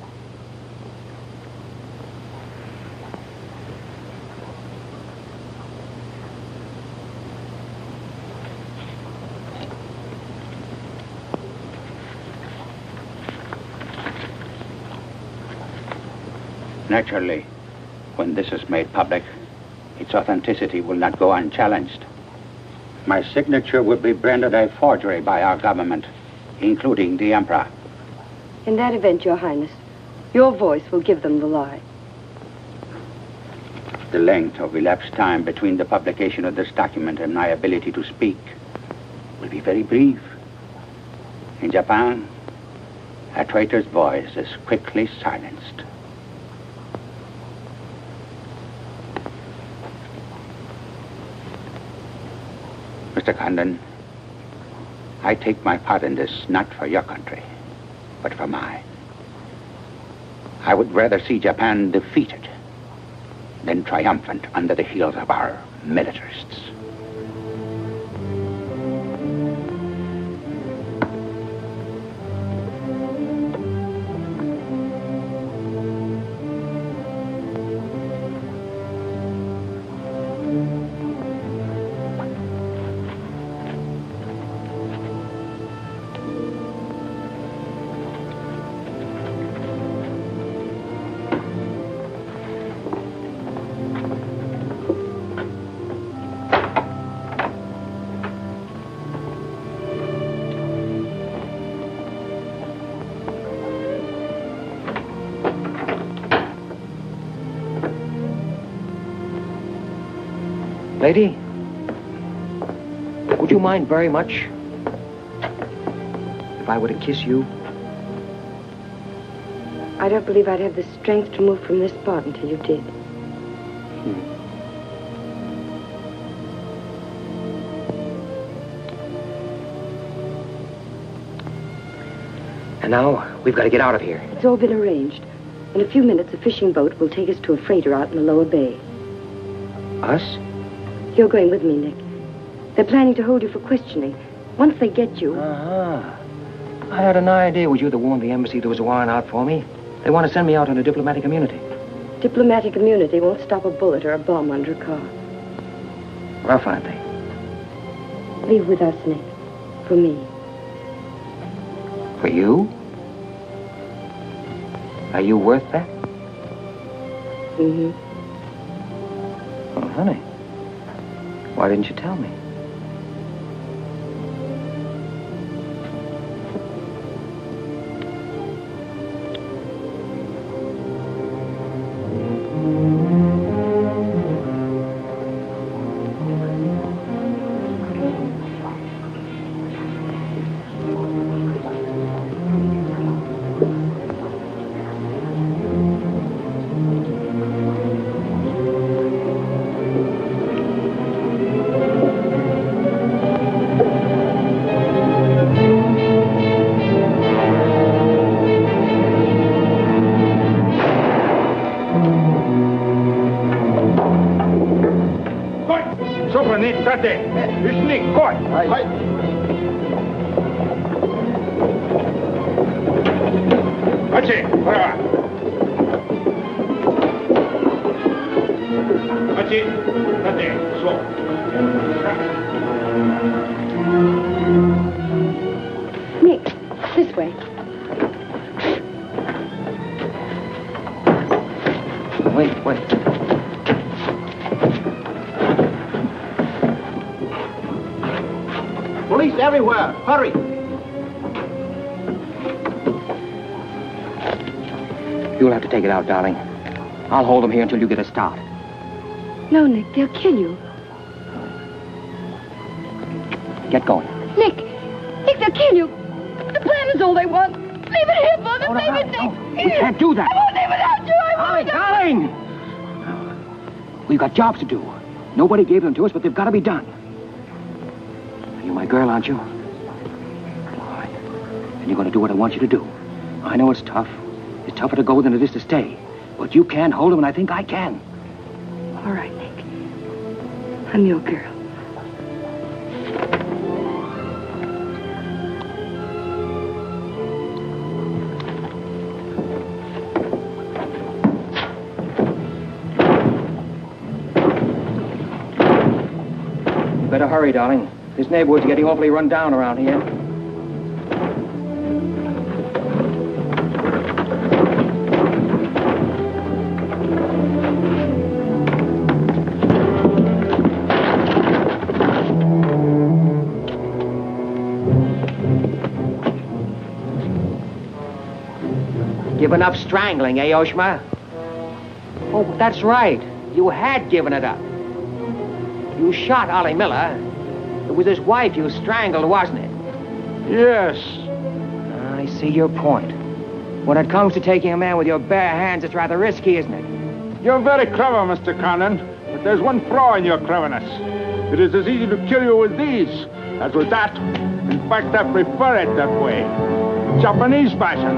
Naturally, when this is made public, its authenticity will not go unchallenged. My signature would be branded a forgery by our government, including the Emperor. In that event, Your Highness, your voice will give them the lie. The length of elapsed time between the publication of this document and my ability to speak will be very brief. In Japan, a traitor's voice is quickly silenced. Mr. Condon, I take my part in this not for your country, but for mine. I would rather see Japan defeated than triumphant under the heels of our militarists. Lady, would you mind very much if I were to kiss you? I don't believe I'd have the strength to move from this spot until you did. And now, we've got to get out of here. It's all been arranged. In a few minutes, a fishing boat will take us to a freighter out in the lower bay. Us? You're going with me, Nick. They're planning to hold you for questioning. Once they get you... Uh-huh. I had an idea with you that warned the embassy there was a warrant out for me. They want to send me out on a diplomatic immunity. Diplomatic immunity won't stop a bullet or a bomb under a car. Rough, aren't they? Leave with us, Nick. For me. For you? Are you worth that? Mm-hmm. Oh, honey. Why didn't you tell me? Sì, brava. Oggi, da te, su. Nick, this way. Wait. Police everywhere. Hurry. You'll have to take it out, darling. I'll hold them here until you get a start. No, Nick, they'll kill you. Get going. Nick, they'll kill you. The plan is all they want. Leave it here, Father. Leave it, Nick. We can't do that. I won't leave without you. I won't. Darling! We've got jobs to do. Nobody gave them to us, but they've got to be done. You're my girl, aren't you? All right. And you're going to do what I want you to do. I know it's tough. It's tougher to go than it is to stay. But you can hold them, and I think I can. All right, Nick. I'm your girl. Better hurry, darling. This neighborhood's getting awfully run down around here. Given up strangling, eh, Oshma? Oh, that's right. You had given it up. You shot Ollie Miller. It was his wife you strangled, wasn't it? Yes. I see your point. When it comes to taking a man with your bare hands, it's rather risky, isn't it? You're very clever, Mr. Condon, but there's one flaw in your cleverness. It is as easy to kill you with these as with that. In fact, I prefer it that way. Japanese fashion.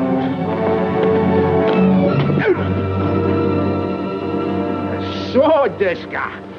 So, Deska.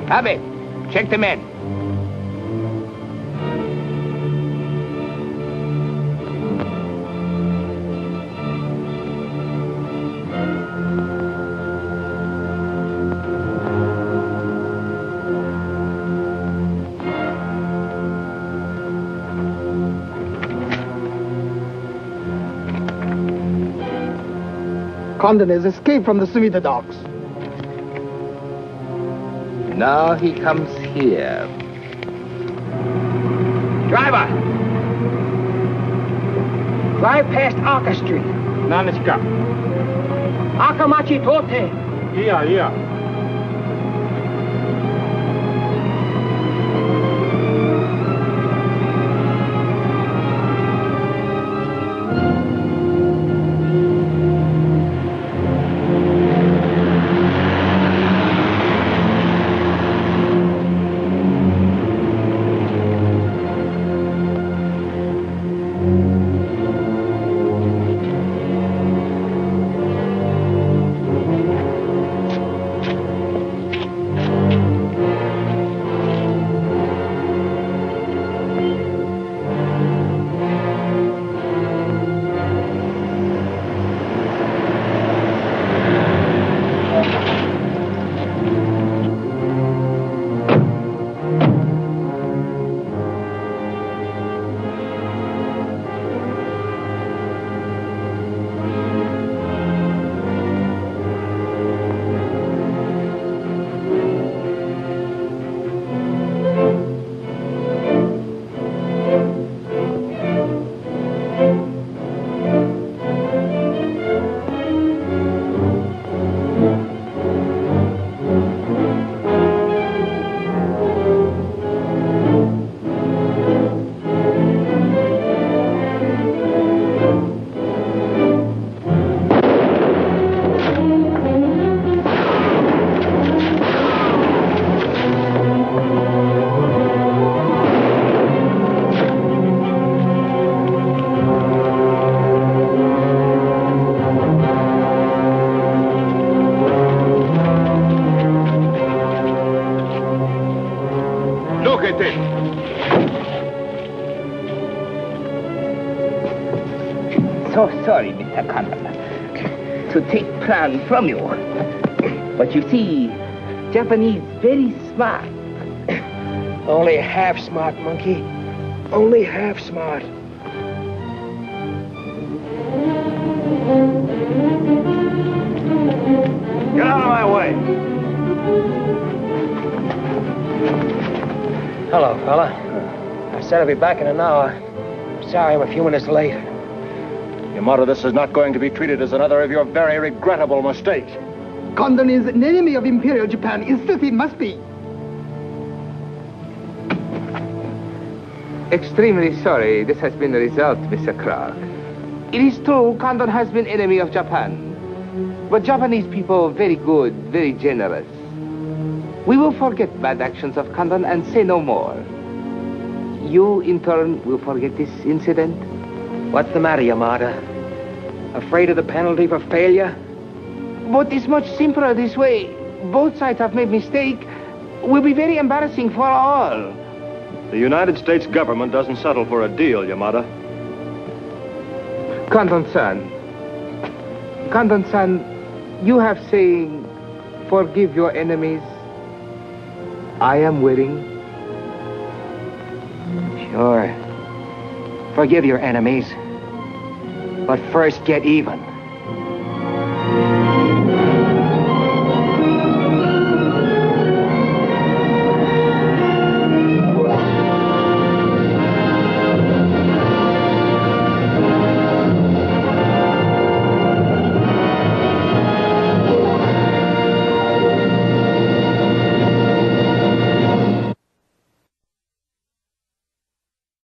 Abbott, check the men. Condon has escaped from the Sumida docks. Now he comes here. Driver! Drive past Arca Street. Nanichka. Akamachi Tote. Yeah. So sorry, Mr. Condon, to take plan from you. But you see, Japanese very smart. Only half smart, monkey. Only half smart. Get out of my way. Hello, fella. I said I'd be back in an hour. Sorry I'm a few minutes late. Yamato, this is not going to be treated as another of your very regrettable mistakes. Condon is an enemy of Imperial Japan. Insist it must be. Extremely sorry this has been the result, Mr. Clark. It is true, Condon has been enemy of Japan. But Japanese people very good, very generous. We will forget bad actions of Condon and say no more. You, in turn, will forget this incident? What's the matter, Yamada? Afraid of the penalty for failure? But it's much simpler this way. Both sides have made mistake. Will be very embarrassing for all. The United States government doesn't settle for a deal, Yamada. Condon-san, you have saying, forgive your enemies. I am willing. Sure. Forgive your enemies. But first get even.